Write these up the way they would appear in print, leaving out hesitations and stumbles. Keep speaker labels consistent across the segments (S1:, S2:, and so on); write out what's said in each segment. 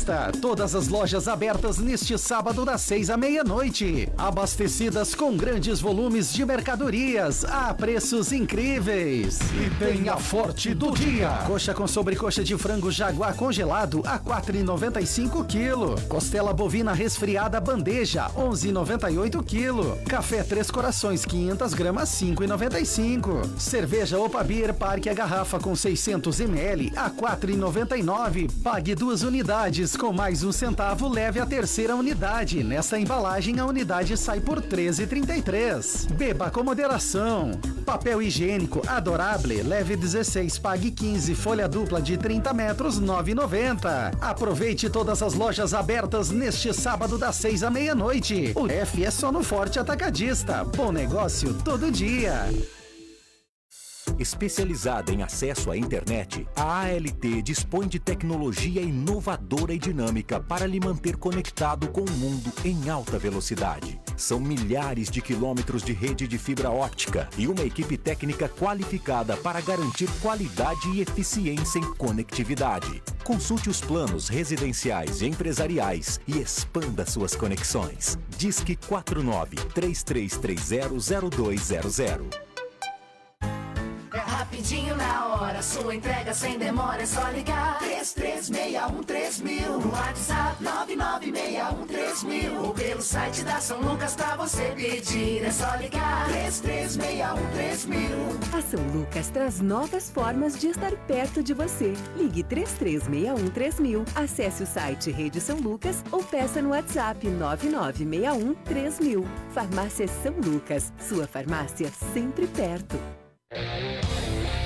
S1: Atacadista. Todas as lojas abertas neste sábado das 6 à meia-noite. Abastecidas com grandes volumes de mercadorias a preços incríveis. E tem a forte do dia. Coxa com sobrecoxa de frango Jaguar congelado a R$ 4,95 quilo. Costela bovina resfriada bandeja 11,98 quilo. Café Três Corações 500 gramas 5,95. Cerveja Opa Beer Parque a garrafa com 600 ml a R$ 4,99. Pague 2 unidades com mais R$1, leve a terceira unidade. Nessa embalagem a unidade sai por R$ 13,33. Beba com moderação. Papel higiênico Adorable, leve 16, pague 15. Folha dupla de 30 metros, R$ 9,90. Aproveite todas as lojas abertas neste sábado das 6 à meia-noite. O F é só no Forte Atacadista. Bom negócio todo dia.
S2: Especializada em acesso à internet, a ALT dispõe de tecnologia inovadora e dinâmica para lhe manter conectado com o mundo em alta velocidade. São milhares de quilômetros de rede de fibra óptica e uma equipe técnica qualificada para garantir qualidade e eficiência em conectividade. Consulte os planos residenciais e empresariais e expanda suas conexões. Disque 49-3330-0200.
S3: Rapidinho na hora, sua entrega sem demora, é só ligar 33613000, no WhatsApp 99613000, ou pelo site da São Lucas pra você pedir, é só ligar 33613000.
S4: A São Lucas traz novas formas de estar perto de você. Ligue 33613000, acesse o site Rede São Lucas ou peça no WhatsApp 99613000. Farmácia São Lucas, sua farmácia sempre perto.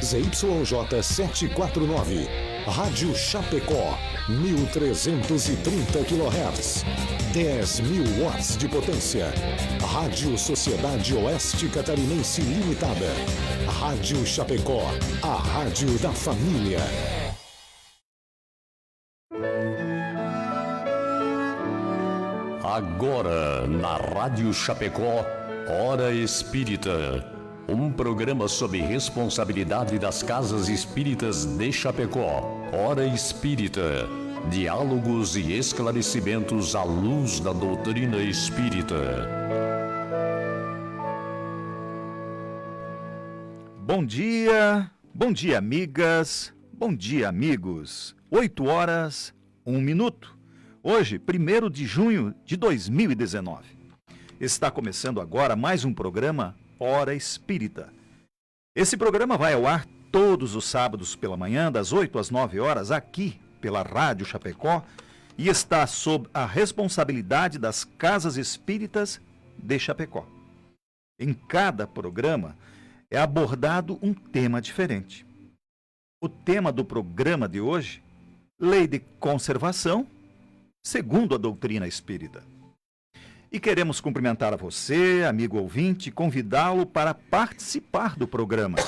S5: ZYJ 749, Rádio Chapecó, 1330 kHz, 10.000 watts de potência. Rádio Sociedade Oeste Catarinense Limitada. Rádio Chapecó, a rádio da família.
S6: Agora, na Rádio Chapecó, Hora Espírita. Um programa sob responsabilidade das Casas Espíritas de Chapecó. Hora Espírita. Diálogos e esclarecimentos à luz da doutrina espírita.
S7: Bom dia, amigas, bom dia, amigos. 8 horas, 1 minuto. Hoje, 1º de junho de 2019. Está começando agora mais um programa Hora Espírita. Esse programa vai ao ar todos os sábados pela manhã, das 8 às 9 horas, aqui pela Rádio Chapecó, e está sob a responsabilidade das Casas Espíritas de Chapecó. Em cada programa é abordado um tema diferente. O tema do programa de hoje, Lei de Conservação, segundo a doutrina espírita. E queremos cumprimentar a você, amigo ouvinte, e convidá-lo para participar do programa.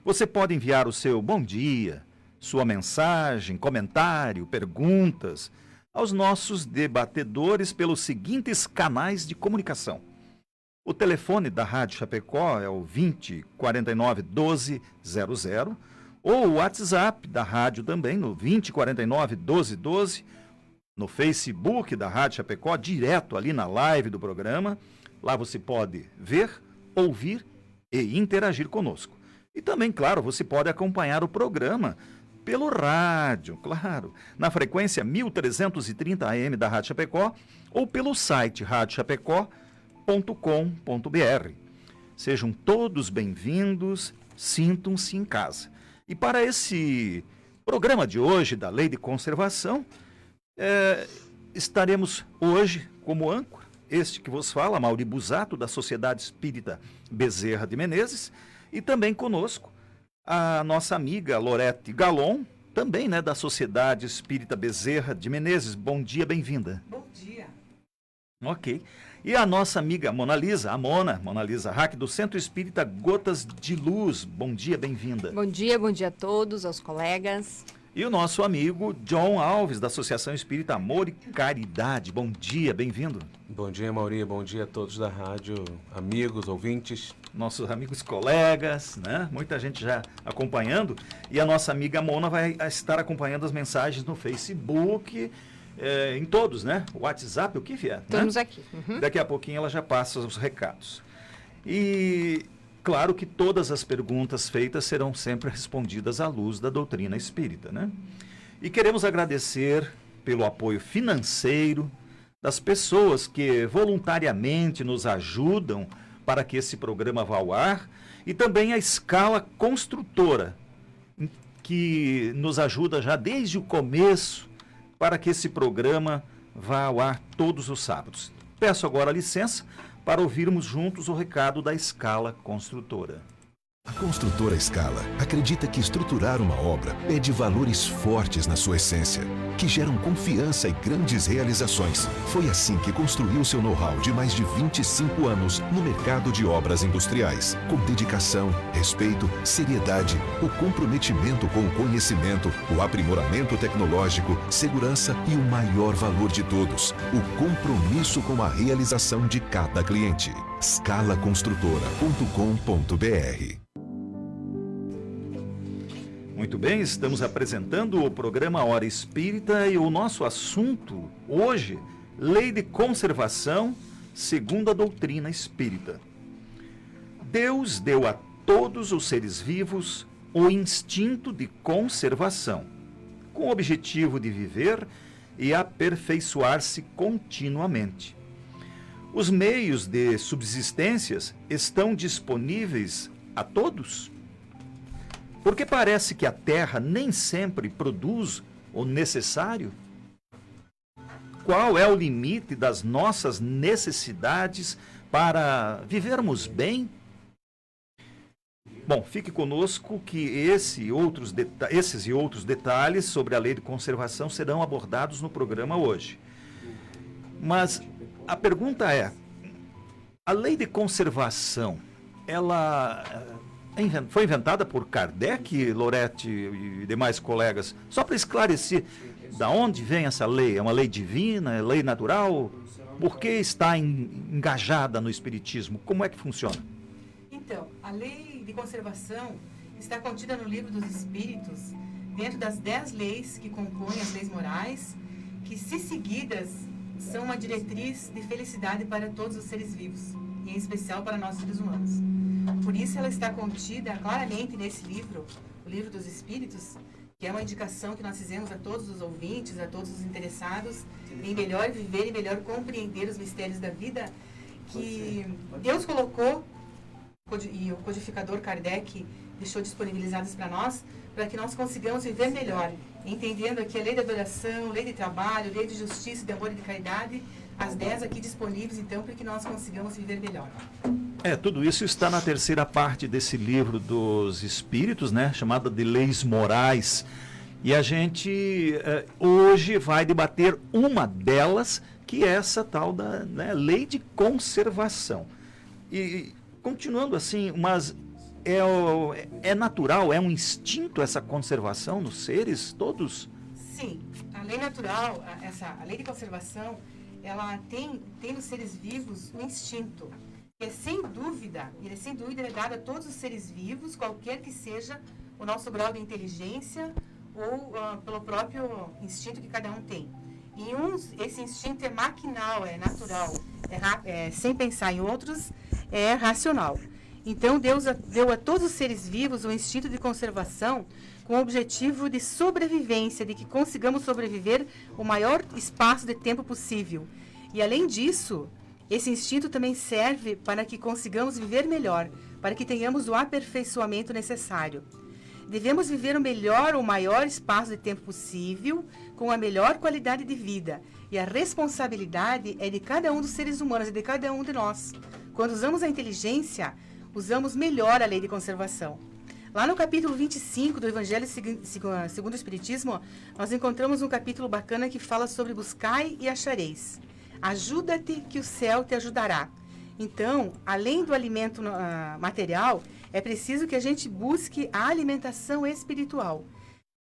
S7: Você pode enviar o seu bom dia, sua mensagem, comentário, perguntas aos nossos debatedores pelos seguintes canais de comunicação. O telefone da Rádio Chapecó é o 20 49 12 00, ou o WhatsApp da rádio também no 20 49 12 12. No Facebook da Rádio Chapecó, direto ali na live do programa. Lá você pode ver, ouvir e interagir conosco. E também, claro, você pode acompanhar o programa pelo rádio, claro, na frequência 1330 AM da Rádio Chapecó ou pelo site radiochapecó.com.br. Sejam todos bem-vindos, sintam-se em casa. E para esse programa de hoje da Lei de Conservação, estaremos hoje como âncora, este que vos fala, Mauri Busato, da Sociedade Espírita Bezerra de Menezes, e também conosco a nossa amiga Lorete Galon, também da Sociedade Espírita Bezerra de Menezes. Bom dia, bem-vinda.
S8: Bom dia.
S7: Ok. E a nossa amiga Mona Lisa Hack, do Centro Espírita Gotas de Luz. Bom dia, bem-vinda.
S8: Bom dia a todos, aos colegas.
S7: E o nosso amigo John Alves, da Associação Espírita Amor e Caridade. Bom dia, bem-vindo.
S9: Bom dia, Mauri. Bom dia a todos da rádio, amigos, ouvintes.
S7: Nossos amigos colegas, né? Muita gente já acompanhando. E a nossa amiga Mona vai estar acompanhando as mensagens no Facebook em todos, né? WhatsApp, o que vier.
S8: Estamos
S7: né?
S8: aqui. Uhum.
S7: Daqui a pouquinho ela já passa os recados. E claro que todas as perguntas feitas serão sempre respondidas à luz da doutrina espírita, né? E queremos agradecer pelo apoio financeiro das pessoas que voluntariamente nos ajudam para que esse programa vá ao ar, e também a Escala Construtora, que nos ajuda já desde o começo para que esse programa vá ao ar todos os sábados. Peço agora licença para ouvirmos juntos o recado da Escala Construtora.
S10: A Construtora Escala acredita que estruturar uma obra pede valores fortes na sua essência, que geram confiança e grandes realizações. Foi assim que construiu seu know-how de mais de 25 anos no mercado de obras industriais, com dedicação, respeito, seriedade, o comprometimento com o conhecimento, o aprimoramento tecnológico, segurança e o maior valor de todos, o compromisso com a realização de cada cliente. Scalaconstrutora.com.br.
S7: Muito bem, estamos apresentando o programa Hora Espírita e o nosso assunto hoje, Lei de Conservação segundo a doutrina espírita. Deus deu a todos os seres vivos o instinto de conservação, com o objetivo de viver e aperfeiçoar-se continuamente. Os meios de subsistência estão disponíveis a todos? Porque parece que a Terra nem sempre produz o necessário? Qual é o limite das nossas necessidades para vivermos bem? Bom, fique conosco que esses e outros detalhes sobre a lei de conservação serão abordados no programa hoje. Mas a pergunta é, a lei de conservação, ela foi inventada por Kardec, Loretti e demais colegas, só para esclarecer, da onde vem essa lei? É uma lei divina, é lei natural? Por que está engajada no Espiritismo? Como é que funciona?
S11: Então, a lei de conservação está contida no Livro dos Espíritos, dentro das 10 leis que compõem as leis morais, que, se seguidas, são uma diretriz de felicidade para todos os seres vivos, e em especial para nós seres humanos. Por isso ela está contida claramente nesse livro, o Livro dos Espíritos, que é uma indicação que nós fizemos a todos os ouvintes, a todos os interessados em melhor viver e melhor compreender os mistérios da vida que Deus colocou e o codificador Kardec deixou disponibilizados para nós, para que nós consigamos viver melhor, entendendo aqui a lei da adoração, lei de trabalho, lei de justiça, de amor e de caridade, as 10 aqui disponíveis, então, para que nós consigamos viver melhor.
S7: Tudo isso está na terceira parte desse livro dos Espíritos, né, chamada de Leis Morais. E a gente hoje vai debater uma delas, que é essa tal da lei de conservação. E continuando assim, mas é natural, é um instinto essa conservação nos seres todos?
S11: Sim, a lei natural, a lei de conservação, ela tem nos seres vivos um instinto. Ele é sem dúvida dado a todos os seres vivos, qualquer que seja o nosso grau de inteligência ou pelo próprio instinto que cada um tem. Em uns, esse instinto é maquinal, é natural, sem pensar, em outros é racional. Então, Deus deu a todos os seres vivos o instinto de conservação com o objetivo de sobrevivência, de que consigamos sobreviver o maior espaço de tempo possível. E, além disso, esse instinto também serve para que consigamos viver melhor, para que tenhamos o aperfeiçoamento necessário. Devemos viver o maior espaço de tempo possível, com a melhor qualidade de vida. E a responsabilidade é de cada um dos seres humanos, é de cada um de nós. Quando usamos a inteligência, usamos melhor a lei de conservação. Lá no capítulo 25 do Evangelho segundo o Espiritismo, nós encontramos um capítulo bacana que fala sobre buscai e achareis. Ajuda-te que o céu te ajudará. Então, além do alimento material, é preciso que a gente busque a alimentação espiritual.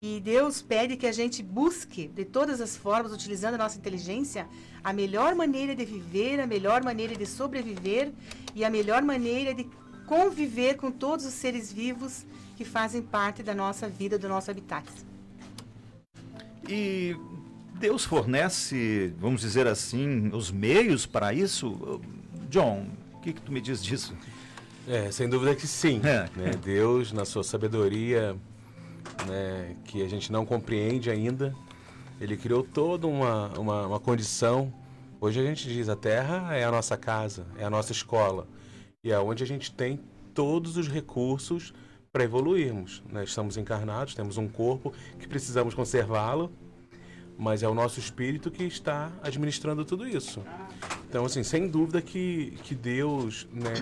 S11: E Deus pede que a gente busque, de todas as formas, utilizando a nossa inteligência, a melhor maneira de viver, a melhor maneira de sobreviver e a melhor maneira de conviver com todos os seres vivos que fazem parte da nossa vida, do nosso habitat.
S7: E Deus fornece, vamos dizer assim, os meios para isso? John, o que tu me diz disso?
S9: Sem dúvida que sim. Né? Deus, na sua sabedoria, né, que a gente não compreende ainda, ele criou toda uma condição. Hoje a gente diz, a Terra é a nossa casa, é a nossa escola. E é onde a gente tem todos os recursos para evoluirmos. Né? Estamos encarnados, temos um corpo que precisamos conservá-lo, mas é o nosso espírito que está administrando tudo isso. Então, assim, sem dúvida que Deus, né,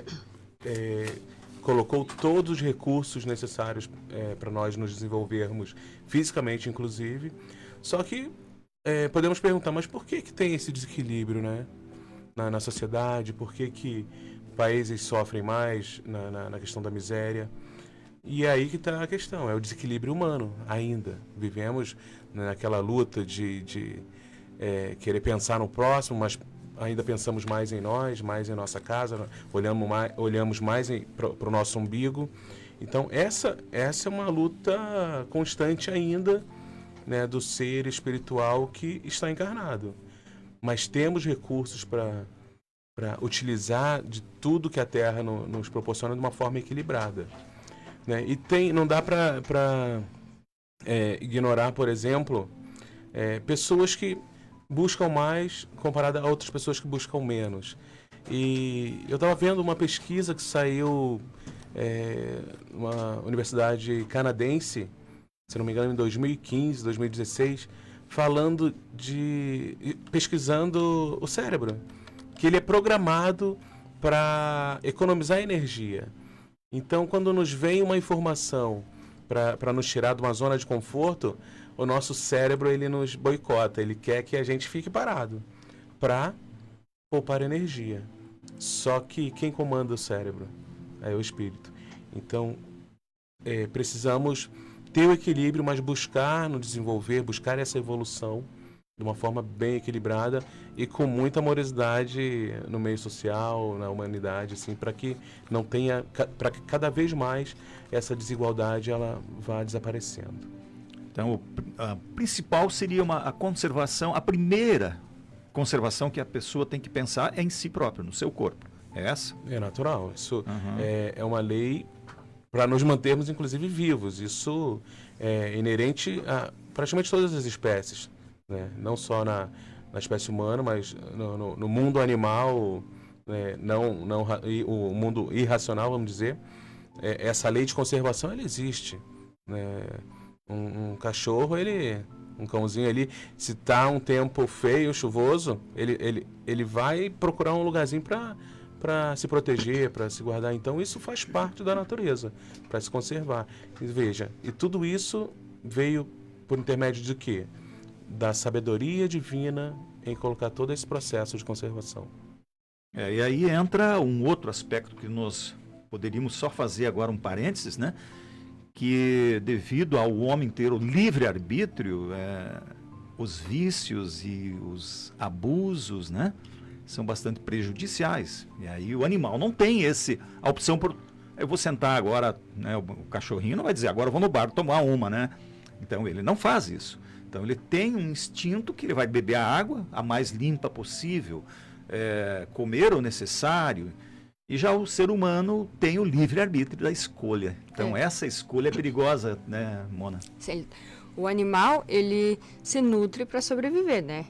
S9: colocou todos os recursos necessários para nós nos desenvolvermos fisicamente, inclusive. Só que podemos perguntar, mas por que tem esse desequilíbrio, né, na sociedade? Por que países sofrem mais na questão da miséria? E é aí que está a questão, é o desequilíbrio humano ainda. Vivemos naquela luta de querer pensar no próximo, mas ainda pensamos mais em nós, mais em nossa casa, olhamos mais para o nosso umbigo. Então, essa é uma luta constante ainda, né, do ser espiritual que está encarnado. Mas temos recursos para utilizar de tudo que a Terra nos proporciona de uma forma equilibrada. Né? E não dá para ignorar, por exemplo, pessoas que buscam mais comparado a outras pessoas que buscam menos. E eu estava vendo uma pesquisa que saiu numa universidade canadense, se não me engano, em 2015, 2016, pesquisando o cérebro, que ele é programado para economizar energia. Então, quando nos vem uma informação para nos tirar de uma zona de conforto, o nosso cérebro ele nos boicota, ele quer que a gente fique parado para poupar energia. Só que quem comanda o cérebro é o espírito. Então, precisamos ter o equilíbrio, mas buscar nos desenvolver, buscar essa evolução de uma forma bem equilibrada e com muita amorosidade no meio social, na humanidade, assim, para que não tenha, para que cada vez mais essa desigualdade ela vá desaparecendo.
S7: Então, a principal seria a conservação, a primeira conservação que a pessoa tem que pensar é em si própria, no seu corpo. É essa?
S9: É natural. Isso é uma lei para nos mantermos, inclusive, vivos. Isso é inerente a praticamente todas as espécies, né? Não só na espécie humana, mas no mundo animal, né? O mundo irracional, vamos dizer. Essa lei de conservação, ela existe, né? Um cachorro, um cãozinho ali, se está um tempo feio, chuvoso, ele vai procurar um lugarzinho para se proteger, para se guardar. Então, isso faz parte da natureza, para se conservar. E veja, e tudo isso veio por intermédio de quê? Da sabedoria divina em colocar todo esse processo de conservação.
S7: E aí entra um outro aspecto que nós poderíamos só fazer agora um parênteses, né? Que devido ao homem ter o livre-arbítrio, os vícios e os abusos, né, são bastante prejudiciais. E aí o animal não tem a opção por... Eu vou sentar agora, né, o cachorrinho não vai dizer, agora eu vou no bar tomar uma, né? Então ele não faz isso. Então ele tem um instinto que ele vai beber a água a mais limpa possível, comer o necessário. E já o ser humano tem o livre-arbítrio da escolha. Então, essa escolha é perigosa, né, Mona?
S8: Sim. O animal, ele se nutre para sobreviver, né?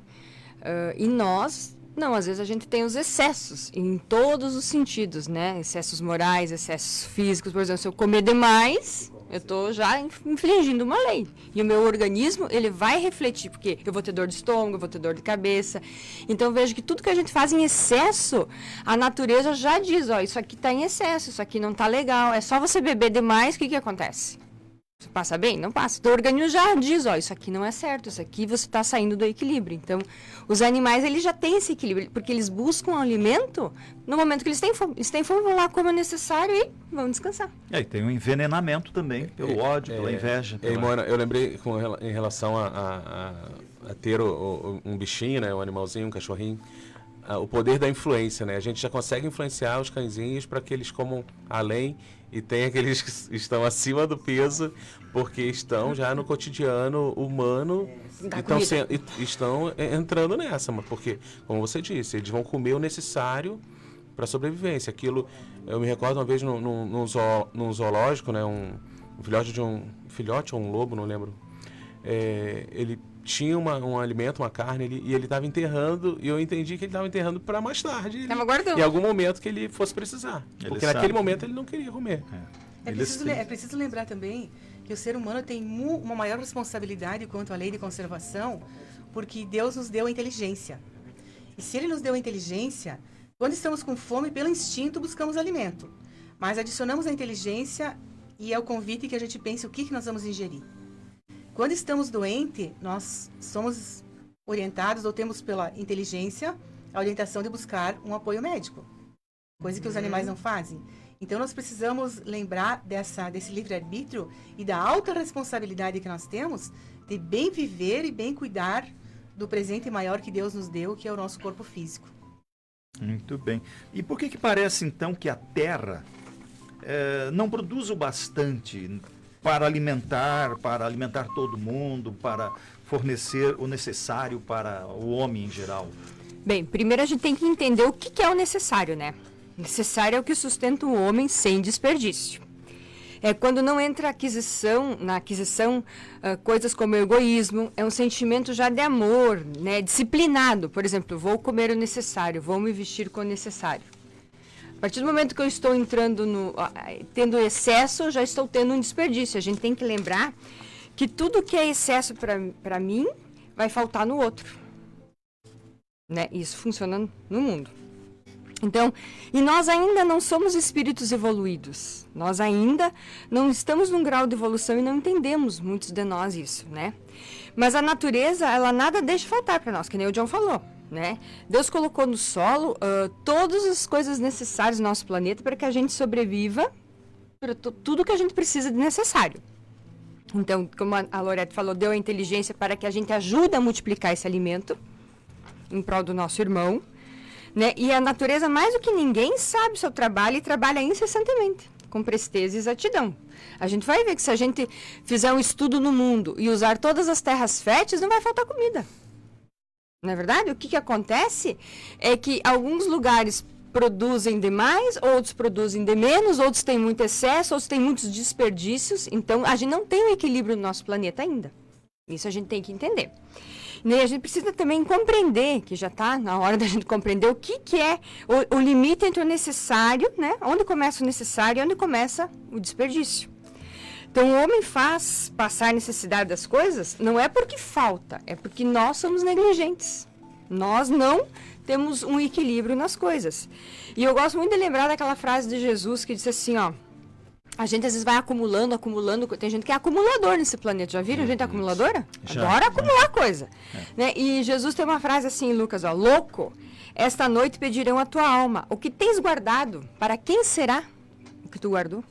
S8: E nós, não, às vezes a gente tem os excessos, em todos os sentidos, né? Excessos morais, excessos físicos. Por exemplo, se eu comer demais, eu estou já infringindo uma lei. E o meu organismo, ele vai refletir, porque eu vou ter dor de estômago, eu vou ter dor de cabeça. Então, eu vejo que tudo que a gente faz em excesso, a natureza já diz, isso aqui está em excesso, isso aqui não está legal. É só você beber demais, o que acontece? Você passa bem? Não passa. Então, o organismo já diz, isso aqui não é certo, isso aqui você está saindo do equilíbrio. Então, os animais, eles já têm esse equilíbrio, porque eles buscam alimento no momento que eles têm fome. Eles têm fome, vão lá, comem o necessário e vão descansar.
S7: E tem um envenenamento também, pelo ódio, pela inveja.
S9: Mona, eu lembrei em relação a ter um bichinho, né, um animalzinho, um cachorrinho. o poder da influência, né? A gente já consegue influenciar os cãezinhos para que eles comam além, e tem aqueles que estão acima do peso porque estão já no cotidiano humano e estão entrando nessa, porque, como você disse, eles vão comer o necessário para a sobrevivência. Aquilo, eu me recordo uma vez num zoológico, né? Um filhote ou um lobo, não lembro. Ele tinha um alimento, uma carne, e ele estava enterrando, e eu entendi que ele estava enterrando para mais tarde. Em algum momento que ele fosse precisar. Porque naquele momento ele não queria comer.
S11: É preciso lembrar também que o ser humano tem uma maior responsabilidade quanto à lei de conservação, porque Deus nos deu a inteligência. E se Ele nos deu a inteligência, quando estamos com fome, pelo instinto, buscamos alimento. Mas adicionamos a inteligência e é o convite que a gente pense o que nós vamos ingerir. Quando estamos doentes, nós somos orientados ou temos pela inteligência a orientação de buscar um apoio médico, coisa que os animais não fazem. Então, nós precisamos lembrar desse livre-arbítrio e da alta responsabilidade que nós temos de bem viver e bem cuidar do presente maior que Deus nos deu, que é o nosso corpo físico.
S7: Muito bem. E por que parece, então, que a Terra não produz o bastante para alimentar todo mundo, para fornecer o necessário para o homem em geral?
S8: Bem, primeiro a gente tem que entender o que é o necessário, né? Necessário é o que sustenta o homem sem desperdício. É quando não entra na aquisição coisas como o egoísmo, é um sentimento já de amor, né? Disciplinado. Por exemplo, vou comer o necessário, vou me vestir com o necessário. A partir do momento que eu estou entrando tendo excesso, eu já estou tendo um desperdício. A gente tem que lembrar que tudo que é excesso para mim vai faltar no outro. Né? Isso funciona no mundo. Então, e nós ainda não somos espíritos evoluídos. Nós ainda não estamos num grau de evolução e não entendemos, muitos de nós, isso, né? Mas a natureza, ela nada deixa faltar para nós, que nem o John falou. Né? Deus colocou no solo todas as coisas necessárias do nosso planeta para que a gente sobreviva, para tudo que a gente precisa de necessário. Então, como a Lorete falou, deu a inteligência para que a gente ajude a multiplicar esse alimento em prol do nosso irmão. Né? E a natureza, mais do que ninguém, sabe o seu trabalho e trabalha incessantemente, com presteza e exatidão. A gente vai ver que se a gente fizer um estudo no mundo e usar todas as terras férteis, não vai faltar comida. Não é verdade? O que acontece é que alguns lugares produzem demais, outros produzem de menos, outros têm muito excesso, outros têm muitos desperdícios. Então, a gente não tem um equilíbrio no nosso planeta ainda. Isso a gente tem que entender. E a gente precisa também compreender, que já está na hora da gente compreender o que é o limite entre o necessário, né? Onde começa o necessário e onde começa o desperdício. Então, o homem faz passar a necessidade das coisas, não é porque falta, é porque nós somos negligentes. Nós não temos um equilíbrio nas coisas. E eu gosto muito de lembrar daquela frase de Jesus que disse assim, ó, a gente às vezes vai acumulando, tem gente que é acumulador nesse planeta, já viram gente acumuladora? Adora acumular coisa. Né? E Jesus tem uma frase assim em Lucas, ó, louco, esta noite pedirão a tua alma, o que tens guardado, para quem será o que tu guardou?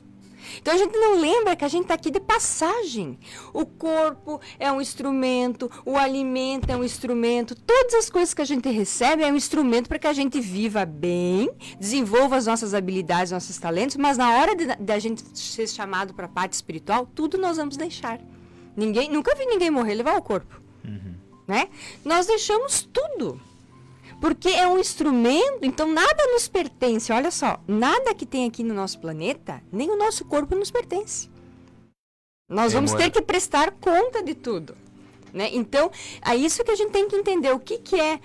S8: Então, a gente não lembra que a gente está aqui de passagem. O corpo é um instrumento, o alimento é um instrumento, todas as coisas que a gente recebe é um instrumento para que a gente viva bem, desenvolva as nossas habilidades, nossos talentos, mas na hora de a gente ser chamado para a parte espiritual, tudo nós vamos deixar. Nunca vi ninguém morrer levar o corpo. Né? Nós deixamos tudo. Porque é um instrumento, então nada nos pertence. Olha só, nada que tem aqui no nosso planeta, nem o nosso corpo nos pertence. Nós vamos ter que prestar conta de tudo. Né? Então, é isso que a gente tem que entender. O que é,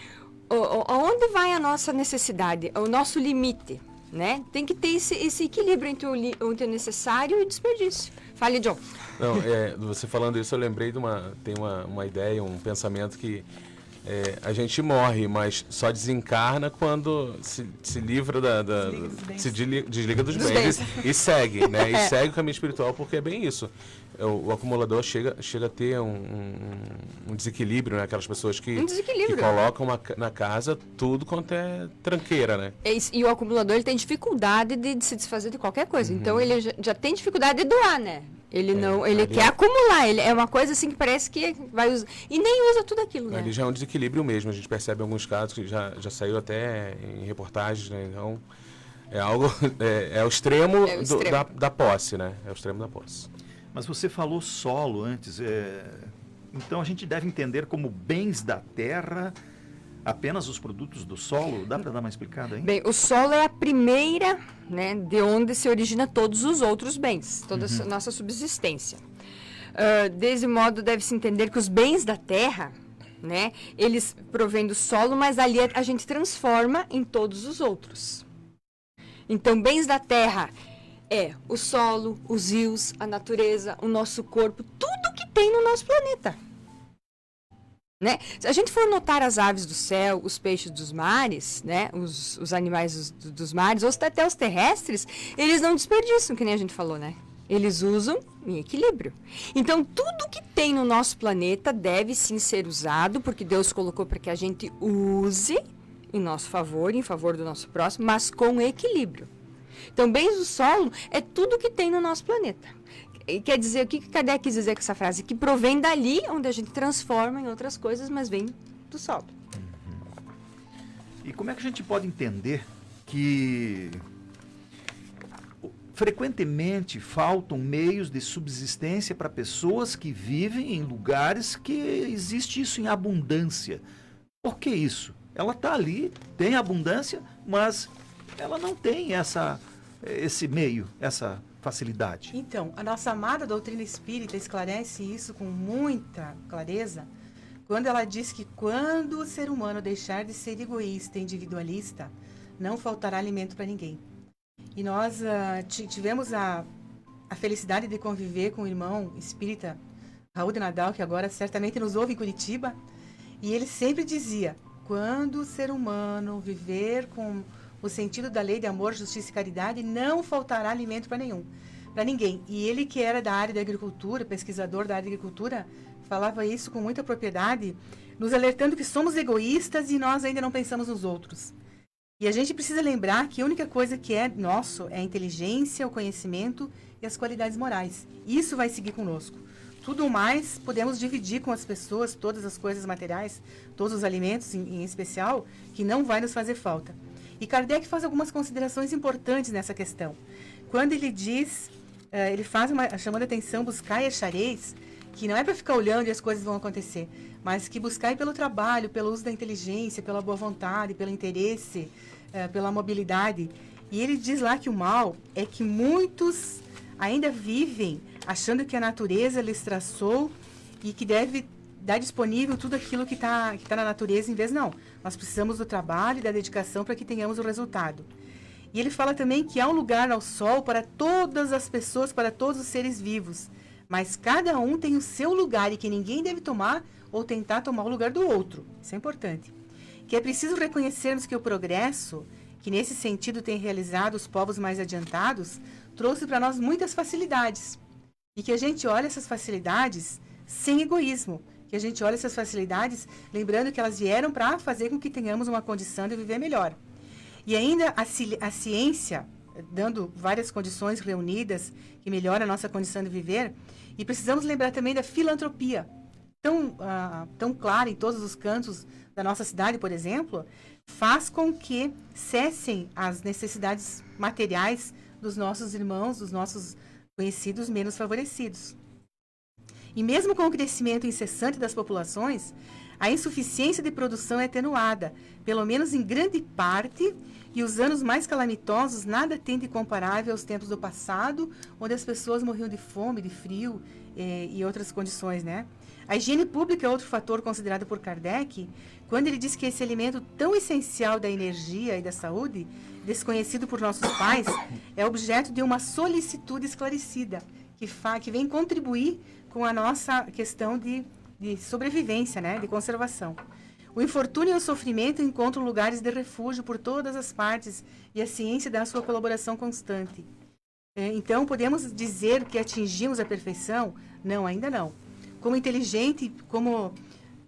S8: aonde vai a nossa necessidade, o nosso limite. Né? Tem que ter esse equilíbrio entre o necessário e o desperdício. Fale, John.
S9: Não, você falando isso, eu lembrei de uma ideia, um pensamento que a gente morre, mas só desencarna quando se livra se desliga dos bens e segue, né? E segue o caminho espiritual, porque é bem isso. O acumulador chega a ter um desequilíbrio, né? Aquelas pessoas que colocam na casa tudo quanto é tranqueira, né?
S8: E o acumulador ele tem dificuldade de se desfazer de qualquer coisa. Então ele já tem dificuldade de doar, né? Ele quer acumular, ele é uma coisa assim que parece que vai usar, e nem usa tudo aquilo, né?
S9: Ele já é um desequilíbrio mesmo, a gente percebe em alguns casos que já saiu até em reportagens, né? Então, é algo, é o extremo, da posse, né? É o extremo da posse.
S7: Mas você falou solo antes, então a gente deve entender como bens da terra apenas os produtos do solo? Dá para dar uma explicada aí?
S8: Bem, o solo é a primeira, né, de onde se origina todos os outros bens, toda a nossa subsistência. Desse modo, deve-se entender que os bens da terra, né, eles provêm do solo, mas ali a gente transforma em todos os outros. Então, bens da terra é o solo, os rios, a natureza, o nosso corpo, tudo que tem no nosso planeta. Né? Se a gente for notar as aves do céu, os peixes dos mares, né? os animais dos mares, ou até os terrestres, eles não desperdiçam, que nem a gente falou, né? Eles usam em equilíbrio. Então, tudo que tem no nosso planeta deve sim ser usado, porque Deus colocou para que a gente use em nosso favor, em favor do nosso próximo, mas com equilíbrio. Então, bens do solo é tudo que tem no nosso planeta. E quer dizer, o que Kardec quis dizer com essa frase? Que provém dali, onde a gente transforma em outras coisas, mas vem do solo.
S7: E como é que a gente pode entender que frequentemente faltam meios de subsistência para pessoas que vivem em lugares que existe isso em abundância? Por que isso? Ela está ali, tem abundância, mas ela não tem esse meio, essa facilidade.
S11: Então, a nossa amada doutrina espírita esclarece isso com muita clareza, quando ela diz que quando o ser humano deixar de ser egoísta e individualista, não faltará alimento para ninguém. E nós tivemos a felicidade de conviver com o irmão espírita Raul de Nadal, que agora certamente nos ouve em Curitiba, e ele sempre dizia, quando o ser humano viver com o sentido da lei de amor, justiça e caridade, não faltará alimento para ninguém. E ele, que era da área da agricultura, pesquisador da área da agricultura, falava isso com muita propriedade, nos alertando que somos egoístas e nós ainda não pensamos nos outros. E a gente precisa lembrar que a única coisa que é nosso é a inteligência, o conhecimento e as qualidades morais. Isso vai seguir conosco. Tudo mais podemos dividir com as pessoas, todas as coisas materiais, todos os alimentos em especial, que não vai nos fazer falta. E Kardec faz algumas considerações importantes nessa questão. Quando ele diz, ele faz chamando a atenção, buscai e achareis, que não é para ficar olhando e as coisas vão acontecer, mas que buscai pelo trabalho, pelo uso da inteligência, pela boa vontade, pelo interesse, pela mobilidade. E ele diz lá que o mal é que muitos ainda vivem achando que a natureza lhes traçou e que deve dar disponível tudo aquilo que tá na natureza, em vez não. Nós precisamos do trabalho e da dedicação para que tenhamos o resultado. E ele fala também que há um lugar ao sol para todas as pessoas, para todos os seres vivos, mas cada um tem o seu lugar e que ninguém deve tomar ou tentar tomar o lugar do outro. Isso é importante. Que é preciso reconhecermos que o progresso, que nesse sentido tem realizado os povos mais adiantados, trouxe para nós muitas facilidades. E que a gente olha essas facilidades sem egoísmo, que a gente olha essas facilidades lembrando que elas vieram para fazer com que tenhamos uma condição de viver melhor. E ainda a ciência, dando várias condições reunidas que melhoram a nossa condição de viver, e precisamos lembrar também da filantropia, tão clara em todos os cantos da nossa cidade, por exemplo, faz com que cessem as necessidades materiais dos nossos irmãos, dos nossos conhecidos menos favorecidos. E mesmo com o crescimento incessante das populações, a insuficiência de produção é atenuada, pelo menos em grande parte, e os anos mais calamitosos nada têm de comparável aos tempos do passado, onde as pessoas morriam de fome, de frio e outras condições, né? A higiene pública é outro fator considerado por Kardec, quando ele diz que esse alimento tão essencial da energia e da saúde, desconhecido por nossos pais, é objeto de uma solicitude esclarecida, que vem contribuir com a nossa questão de sobrevivência, né, de conservação. O infortúnio e o sofrimento encontram lugares de refúgio por todas as partes e a ciência dá a sua colaboração constante. Então, podemos dizer que atingimos a perfeição? Não, ainda não. Como inteligente, como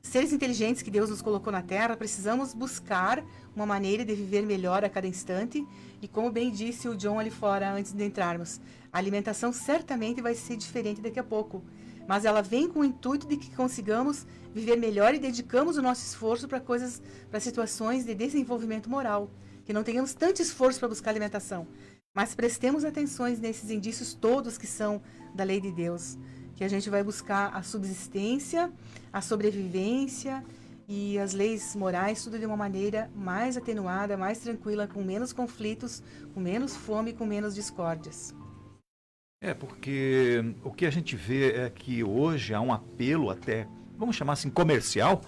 S11: seres inteligentes que Deus nos colocou na Terra, precisamos buscar uma maneira de viver melhor a cada instante. E como bem disse o John ali fora antes de entrarmos, a alimentação certamente vai ser diferente daqui a pouco. Mas ela vem com o intuito de que consigamos viver melhor e dedicamos o nosso esforço para situações de desenvolvimento moral. Que não tenhamos tanto esforço para buscar alimentação, mas prestemos atenções nesses indícios todos que são da lei de Deus. Que a gente vai buscar a subsistência, a sobrevivência e as leis morais, tudo de uma maneira mais atenuada, mais tranquila, com menos conflitos, com menos fome, com menos discórdias.
S7: Porque o que a gente vê é que hoje há um apelo até, vamos chamar assim, comercial,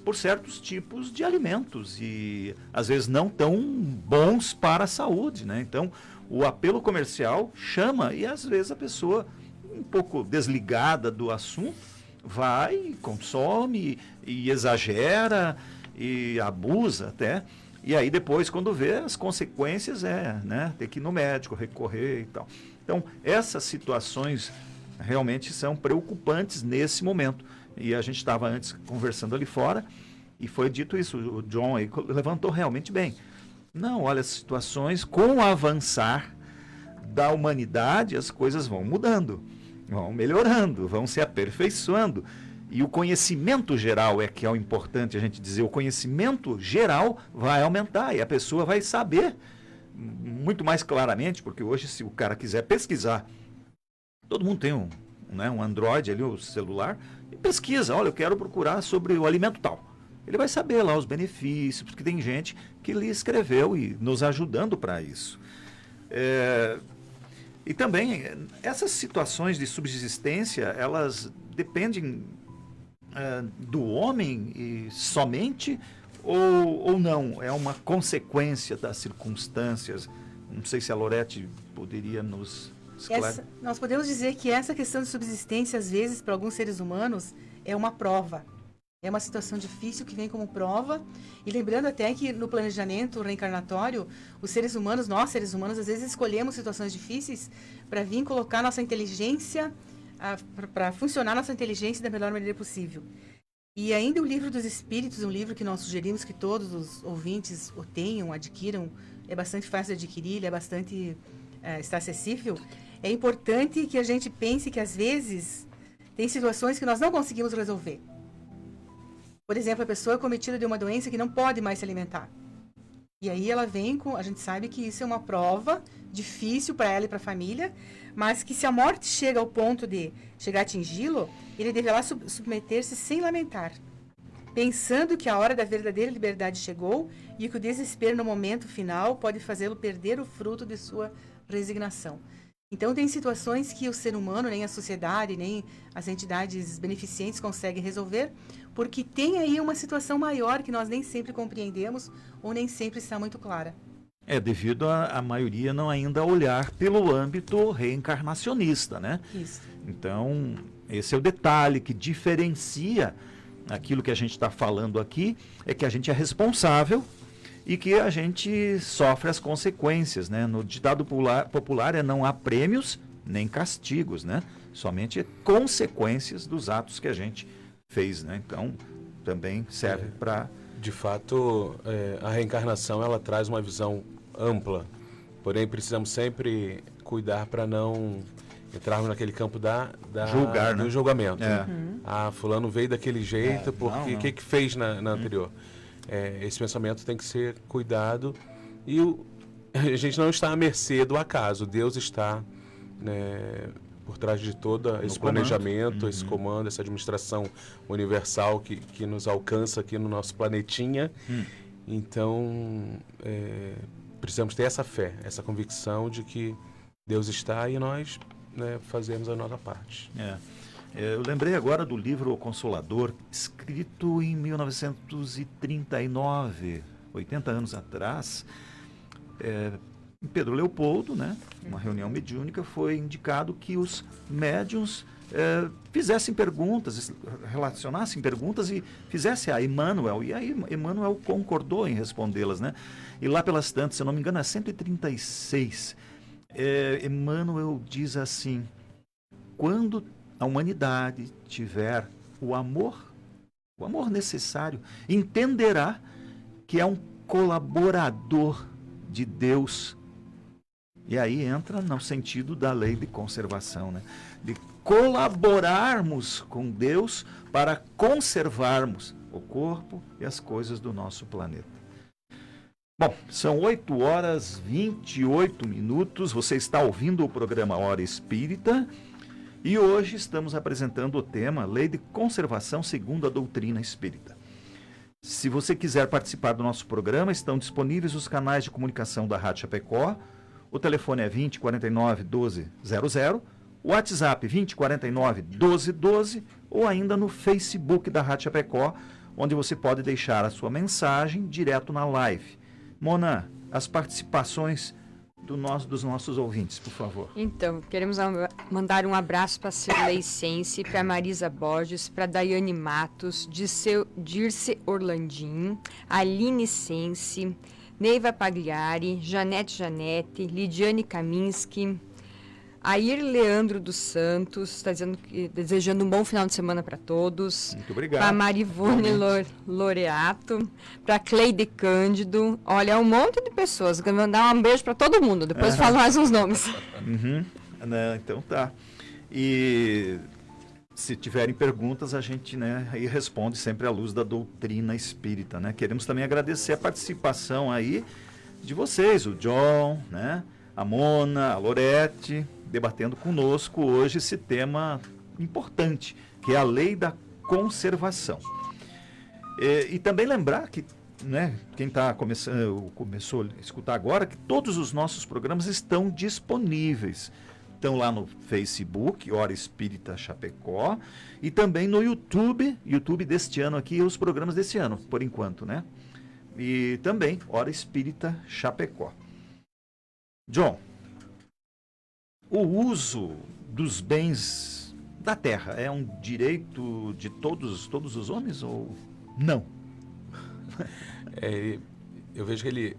S7: por certos tipos de alimentos e às vezes não tão bons para a saúde, né? Então, o apelo comercial chama e às vezes a pessoa, um pouco desligada do assunto, vai, consome e exagera e abusa até. E aí depois, quando vê, as consequências né, ter que ir no médico, recorrer e tal. Então, essas situações realmente são preocupantes nesse momento. E a gente estava antes conversando ali fora e foi dito isso, o John aí levantou realmente bem. Não, olha, as situações, com o avançar da humanidade, as coisas vão mudando, vão melhorando, vão se aperfeiçoando. E o conhecimento geral é que é o importante a gente dizer, o conhecimento geral vai aumentar e a pessoa vai saber muito mais claramente, porque hoje se o cara quiser pesquisar, todo mundo tem um Android ali, o celular, e pesquisa, olha, eu quero procurar sobre o alimento tal. Ele vai saber lá os benefícios, porque tem gente que lhe escreveu e nos ajudando para isso. E também, essas situações de subsistência, elas dependem do homem e somente ou não? É uma consequência das circunstâncias? Não sei se a Lorete poderia nos esclarecer.
S11: Nós podemos dizer que essa questão de subsistência, às vezes, para alguns seres humanos, é uma prova. É uma situação difícil que vem como prova. E lembrando até que no planejamento reencarnatório, os seres humanos, nós seres humanos, às vezes escolhemos situações difíceis para vir colocar nossa inteligência, para funcionar nossa inteligência da melhor maneira possível. E ainda o Livro dos Espíritos, um livro que nós sugerimos que todos os ouvintes o tenham, adquiram, é bastante fácil de adquirir, ele é bastante, está acessível. É importante que a gente pense que às vezes tem situações que nós não conseguimos resolver. Por exemplo, a pessoa é cometida de uma doença que não pode mais se alimentar. E aí ela vem com... A gente sabe que isso é uma prova difícil para ela e para a família, mas que se a morte chega ao ponto de chegar a atingi-lo, ele deverá submeter-se sem lamentar, pensando que a hora da verdadeira liberdade chegou e que o desespero no momento final pode fazê-lo perder o fruto de sua resignação. Então, tem situações que o ser humano, nem a sociedade, nem as entidades beneficentes conseguem resolver, porque tem aí uma situação maior que nós nem sempre compreendemos ou nem sempre está muito clara.
S7: Devido a maioria não ainda olhar pelo âmbito reencarnacionista, né?
S11: Isso.
S7: Então, esse é o detalhe que diferencia aquilo que a gente está falando aqui, é que a gente é responsável e que a gente sofre as consequências, né? No ditado popular não há prêmios nem castigos, né? Somente consequências dos atos que a gente fez, né? Então, também serve para...
S9: De fato, a reencarnação, ela traz uma visão ampla, porém precisamos sempre cuidar para não entrarmos naquele campo
S7: julgar,
S9: do
S7: né?
S9: julgamento. Fulano veio daquele jeito, porque o que fez na anterior? Esse pensamento tem que ser cuidado e a gente não está à mercê do acaso. Deus está, né, por trás de todo esse planejamento, esse comando, essa administração universal que nos alcança aqui no nosso planetinha. Então, precisamos ter essa fé, essa convicção de que Deus está e nós, né, fazemos a nossa parte.
S7: Eu lembrei agora do livro O Consolador, escrito em 1939, 80 anos atrás. Em Pedro Leopoldo, né, uma reunião mediúnica, foi indicado que os médiuns fizessem perguntas, relacionassem perguntas e fizessem a Emmanuel. E aí Emmanuel concordou em respondê-las, né? E lá pelas tantas, se eu não me engano, é 136. Emmanuel diz assim: quando a humanidade tiver o amor o amor necessário, entenderá que é um colaborador de Deus. E aí entra no sentido da lei de conservação, né? De colaborarmos com Deus para conservarmos o corpo e as coisas do nosso planeta. Bom, são 8h28. Você está ouvindo o programa Hora Espírita e hoje estamos apresentando o tema Lei de Conservação segundo a doutrina espírita. Se você quiser participar do nosso programa, estão disponíveis os canais de comunicação da Rádio Chapecó. O telefone é 20 49 12 00, o WhatsApp 20 49 12 12 ou ainda no Facebook da Rádio Chapecó, onde você pode deixar a sua mensagem direto na live. Mona, as participações dos nossos ouvintes, por favor.
S8: Então, queremos mandar um abraço para a Cirlei Sense, para a Marisa Borges, para a Daiane Matos, Dirce Orlandim, Aline Sense, Neiva Pagliari, Janete, Lidiane Kaminski, Air Leandro dos Santos, está desejando um bom final de semana para todos.
S7: Muito obrigado.
S8: Para Marivone Loreato, para Cleide Cândido. Olha, é um monte de pessoas. Quero mandar um beijo para todo mundo. Depois eu falo mais uns nomes.
S7: Então tá. E se tiverem perguntas, a gente, né, aí responde sempre à luz da doutrina espírita, né? Queremos também agradecer a participação aí de vocês, o John, né? A Mona, a Lorete, debatendo conosco hoje esse tema importante, que é a lei da conservação. E também lembrar que, né, quem começou a escutar agora, que todos os nossos programas estão disponíveis. Estão lá no Facebook, Hora Espírita Chapecó, e também no YouTube deste ano aqui, os programas desse ano, por enquanto, né? E também Hora Espírita Chapecó. John, o uso dos bens da terra é um direito de todos os homens ou não?
S9: Eu vejo que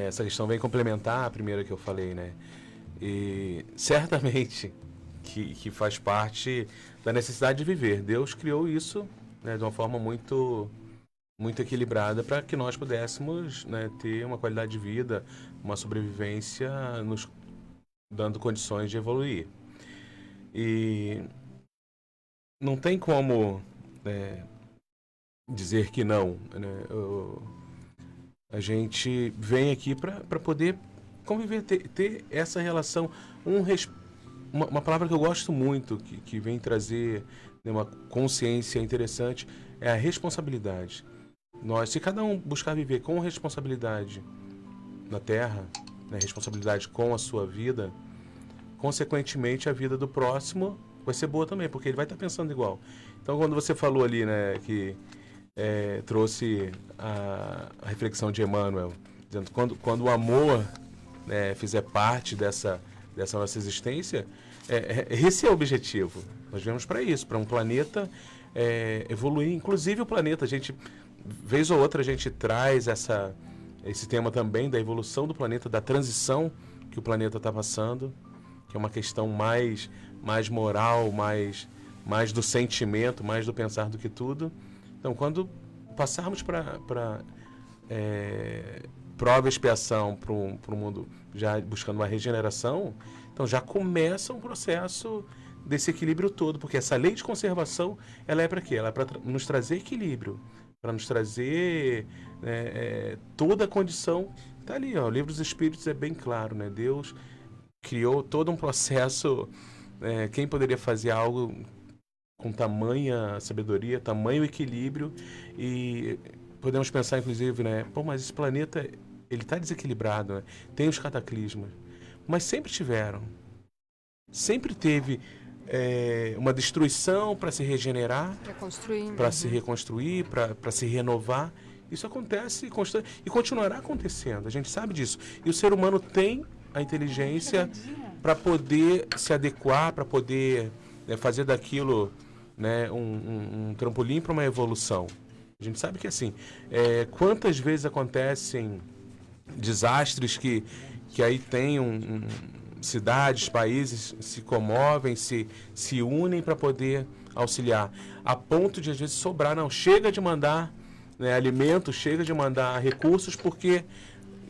S9: essa questão vem complementar a primeira que eu falei, né? E certamente que faz parte da necessidade de viver. Deus criou isso, né, de uma forma muito equilibrada para que nós pudéssemos, né, ter uma qualidade de vida, uma sobrevivência, nos dando condições de evoluir. E não tem como, né, dizer que não, né? A gente vem aqui para poder conviver, ter essa relação. Uma palavra que eu gosto muito, que vem trazer, né, uma consciência interessante, é a responsabilidade. Se cada um buscar viver com responsabilidade na Terra, né, responsabilidade com a sua vida, consequentemente a vida do próximo vai ser boa também, porque ele vai estar pensando igual. Então, quando você falou ali, né, que trouxe a reflexão de Emmanuel, dizendo quando o amor, né, fizer parte dessa nossa existência, esse é o objetivo. Nós viemos para isso, para um planeta evoluir. Inclusive o planeta, a gente, vez ou outra, a gente traz esse tema também da evolução do planeta, da transição que o planeta está passando, que é uma questão mais moral, mais do sentimento, mais do pensar do que tudo. Então, quando passarmos para prova e expiação para o mundo já buscando uma regeneração, então já começa um processo desse equilíbrio todo, porque essa lei de conservação, ela é para quê? Ela é para nos trazer equilíbrio, para nos trazer toda a condição. Está ali, ó, o Livro dos Espíritos é bem claro, né? Deus criou todo um processo. Quem poderia fazer algo com tamanha sabedoria, tamanho equilíbrio? E podemos pensar, inclusive, né? Mas esse planeta, ele está desequilibrado, né? Tem os cataclismas, mas sempre tiveram. Sempre teve uma destruição para se regenerar, para se reconstruir, para se renovar. Isso acontece e continuará acontecendo. A gente sabe disso. E o ser humano tem a inteligência para poder se adequar, para poder, né, fazer daquilo, né, um trampolim para uma evolução. A gente sabe que assim, quantas vezes acontecem desastres que aí tem cidades, países se comovem, se unem para poder auxiliar, a ponto de às vezes sobrar, não, chega de mandar, né, alimento, chega de mandar recursos, porque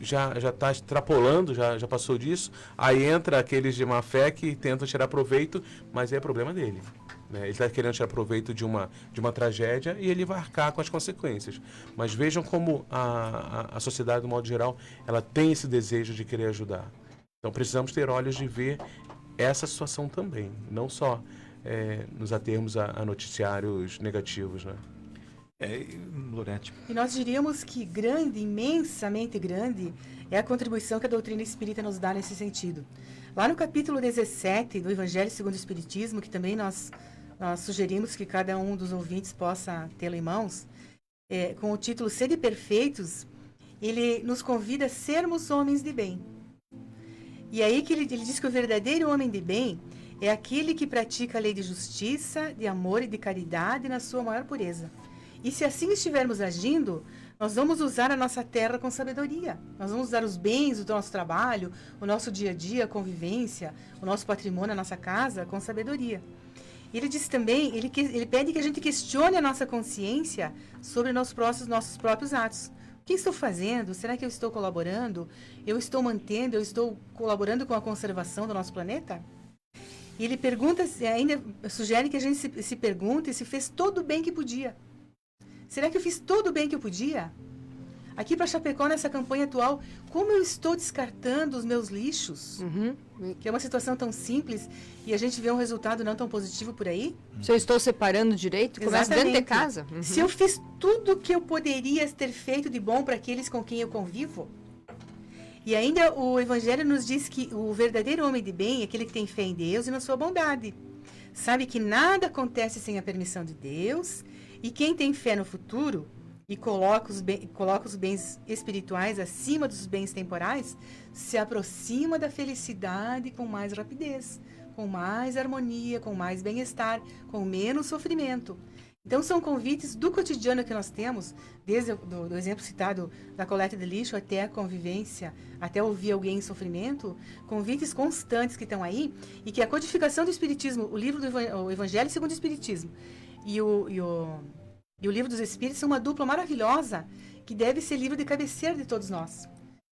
S9: já está extrapolando, já passou disso, aí entra aqueles de má fé que tentam tirar proveito, mas é problema dele. Né? Ele está querendo tirar proveito de uma tragédia e ele vai arcar com as consequências. Mas vejam como a sociedade, do modo geral, ela tem esse desejo de querer ajudar. Então precisamos ter olhos de ver essa situação também, não só nos atermos a noticiários negativos, né?
S7: Lorete.
S11: E nós diríamos que grande, imensamente grande, é a contribuição que a doutrina espírita nos dá nesse sentido. Lá no capítulo 17 do Evangelho segundo o Espiritismo, que também nós sugerimos que cada um dos ouvintes possa tê-lo em mãos, com o título Sede Perfeitos, ele nos convida a sermos homens de bem. E aí que ele diz que o verdadeiro homem de bem é aquele que pratica a lei de justiça, de amor e de caridade na sua maior pureza. E se assim estivermos agindo, nós vamos usar a nossa terra com sabedoria. Nós vamos usar os bens do nosso trabalho, o nosso dia a dia, a convivência, o nosso patrimônio, a nossa casa, com sabedoria. Ele diz também, ele pede que a gente questione a nossa consciência sobre nossos próprios atos. O que estou fazendo? Será que eu estou colaborando? Eu estou mantendo? Eu estou colaborando com a conservação do nosso planeta? E ele pergunta, ainda sugere que a gente se pergunte se fez todo o bem que podia. Será que eu fiz todo o bem que eu podia? Aqui para Chapecó, nessa campanha atual, como eu estou descartando os meus lixos? Que é uma situação tão simples e a gente vê um resultado não tão positivo por aí.
S8: Se eu estou separando direito, começa dentro de casa.
S11: Se eu fiz tudo o que eu poderia ter feito de bom para aqueles com quem eu convivo. E ainda o Evangelho nos diz que o verdadeiro homem de bem é aquele que tem fé em Deus e na sua bondade. Sabe que nada acontece sem a permissão de Deus. E quem tem fé no futuro e coloca os bens espirituais acima dos bens temporais, se aproxima da felicidade com mais rapidez, com mais harmonia, com mais bem-estar, com menos sofrimento. Então, são convites do cotidiano que nós temos, desde do exemplo citado da coleta de lixo até a convivência, até ouvir alguém em sofrimento, convites constantes que estão aí, e que a codificação do Espiritismo, o livro do Evangelho segundo o Espiritismo, e o Livro dos Espíritos são uma dupla maravilhosa que deve ser livro de cabeceira de todos nós.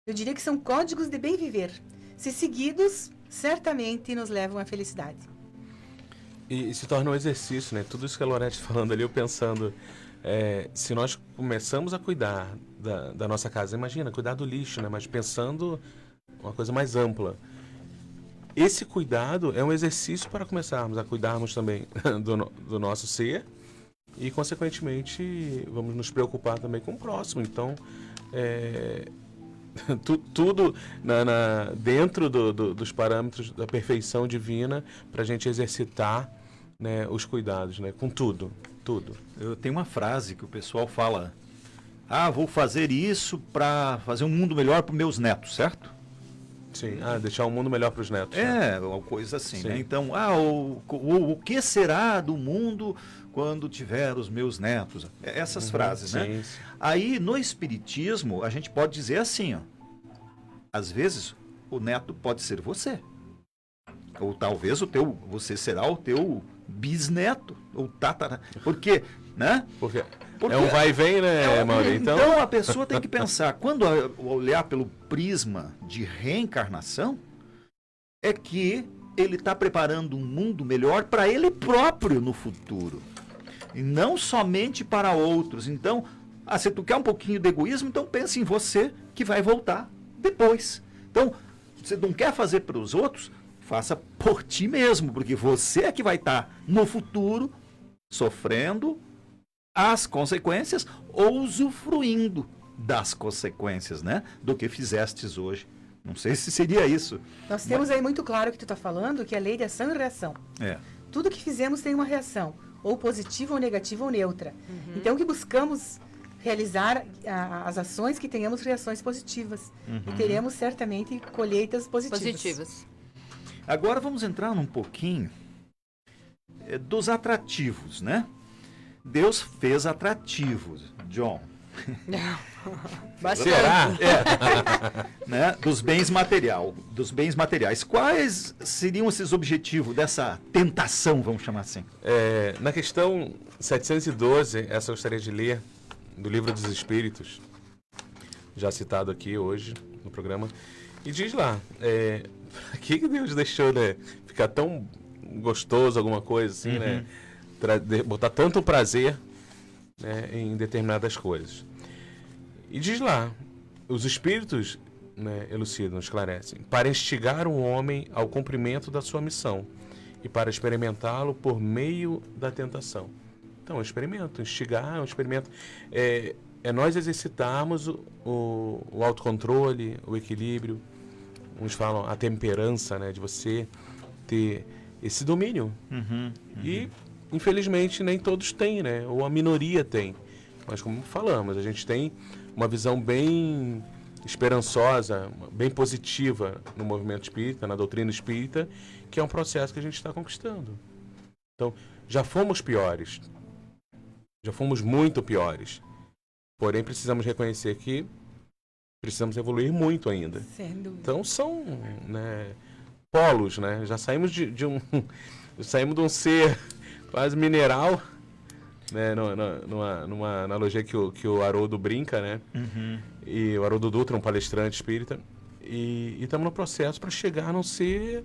S11: Eu diria que são códigos de bem viver. Se seguidos, certamente nos levam à felicidade.
S9: E se torna um exercício, né? Tudo isso que a Lorete falando ali, eu pensando, se nós começamos a cuidar da nossa casa, imagina, cuidar do lixo, né? Mas pensando uma coisa mais ampla. Esse cuidado é um exercício para começarmos a cuidarmos também do nosso ser e, consequentemente, vamos nos preocupar também com o próximo. Então, tudo dentro dos parâmetros da perfeição divina para a gente exercitar, né, os cuidados, né, com tudo.
S7: Eu tenho uma frase que o pessoal fala: vou fazer isso para fazer um mundo melhor para os meus netos, certo?
S9: Sim, deixar o mundo melhor para os netos.
S7: Uma coisa assim, né? Então, o que será do mundo quando tiver os meus netos? Essas frases, né?
S9: Sim.
S7: Aí, no Espiritismo, a gente pode dizer assim, às vezes, o neto pode ser você. Ou talvez você será o teu bisneto, ou tatara. Por quê? Né?
S9: Porque é um vai e vem, né, Mauri?
S7: Então a pessoa tem que pensar, quando olhar pelo prisma de reencarnação, é que ele está preparando um mundo melhor para ele próprio no futuro. E não somente para outros. Então, se tu quer um pouquinho de egoísmo, então pense em você que vai voltar depois. Então, você não quer fazer para os outros, faça por ti mesmo, porque você é que vai estar no futuro sofrendo as consequências ou usufruindo das consequências, né, do que fizestes hoje. Não sei se seria isso.
S11: Nós temos aí muito claro o que tu está falando, que é a lei de ação e reação. Tudo que fizemos tem uma reação, ou positiva, ou negativa, ou neutra. Então, que buscamos realizar as ações que tenhamos reações positivas. E teremos, certamente, colheitas positivas.
S7: Agora vamos entrar um pouquinho dos atrativos, né? Deus fez atrativos, John.
S9: Será?
S7: Né? Dos bens materiais. Quais seriam esses objetivos dessa tentação, vamos chamar assim?
S9: Na questão 712, essa eu gostaria de ler, do Livro dos Espíritos, já citado aqui hoje no programa, e diz lá, por que Deus deixou, né, ficar tão gostoso alguma coisa assim, né, botar tanto prazer, né, em determinadas coisas. E diz lá, os espíritos, né, elucidam, esclarecem, para instigar o homem ao cumprimento da sua missão e para experimentá-lo por meio da tentação. Então, um experimento, instigar, um experimento. É nós exercitarmos o autocontrole, o equilíbrio, uns falam a temperança, né, de você ter esse domínio. E, infelizmente, nem todos têm, né, ou a minoria tem. Mas, como falamos, a gente tem uma visão bem esperançosa, bem positiva no movimento espírita, na doutrina espírita, que é um processo que a gente está conquistando. Então, já fomos piores. Já fomos muito piores. Porém, precisamos reconhecer que precisamos evoluir muito ainda. Então, são, né, polos, né? Já saímos de um ser quase mineral, né? Numa analogia que o Haroldo brinca, né? E o Haroldo Dutra, um palestrante espírita. E estamos no processo para chegar a não ser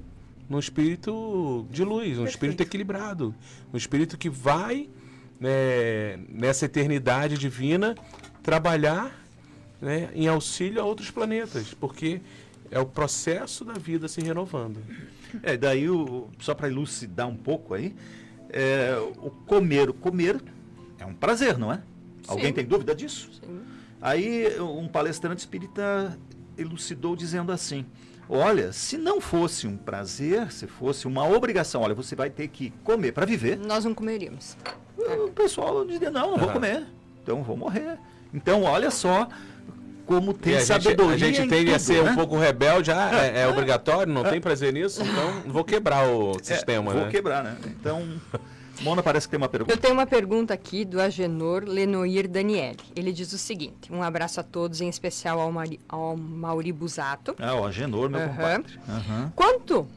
S9: num espírito de luz, um espírito equilibrado. Um espírito que vai, né, nessa eternidade divina, trabalhar, né, em auxílio a outros planetas, porque é o processo da vida se renovando.
S7: Daí, só para elucidar um pouco aí, o comer é um prazer, não é? Sim. Alguém tem dúvida disso?
S8: Sim.
S7: Aí um palestrante espírita elucidou dizendo assim, olha, se não fosse um prazer, se fosse uma obrigação, olha, você vai ter que comer para viver.
S8: Nós não comeríamos.
S7: O pessoal dizia, não vou comer, então vou morrer. Então, olha só como tem sabedoria.
S9: A gente tende a ser, né, um pouco rebelde, é obrigatório, não tem prazer nisso, então vou quebrar o sistema.
S7: Vou quebrar, né? Então, Mona parece que tem uma pergunta.
S8: Eu tenho uma pergunta aqui do Agenor Lenoir Daniele. Ele diz o seguinte, um abraço a todos, em especial ao Mauri Busato.
S7: O Agenor, meu compadre.
S8: Quanto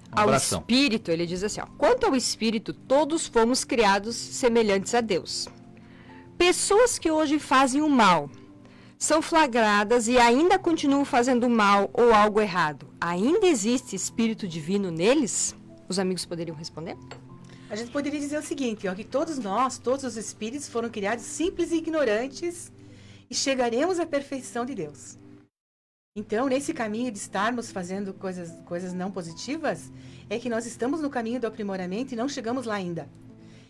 S8: ao espírito, ele diz assim, quanto ao espírito, todos fomos criados semelhantes a Deus. Pessoas que hoje fazem o mal são flagradas e ainda continuam fazendo mal ou algo errado. Ainda existe espírito divino neles? Os amigos poderiam responder?
S11: A gente poderia dizer o seguinte, que todos nós, todos os espíritos foram criados simples e ignorantes e chegaremos à perfeição de Deus. Então, nesse caminho de estarmos fazendo coisas não positivas, é que nós estamos no caminho do aprimoramento e não chegamos lá ainda.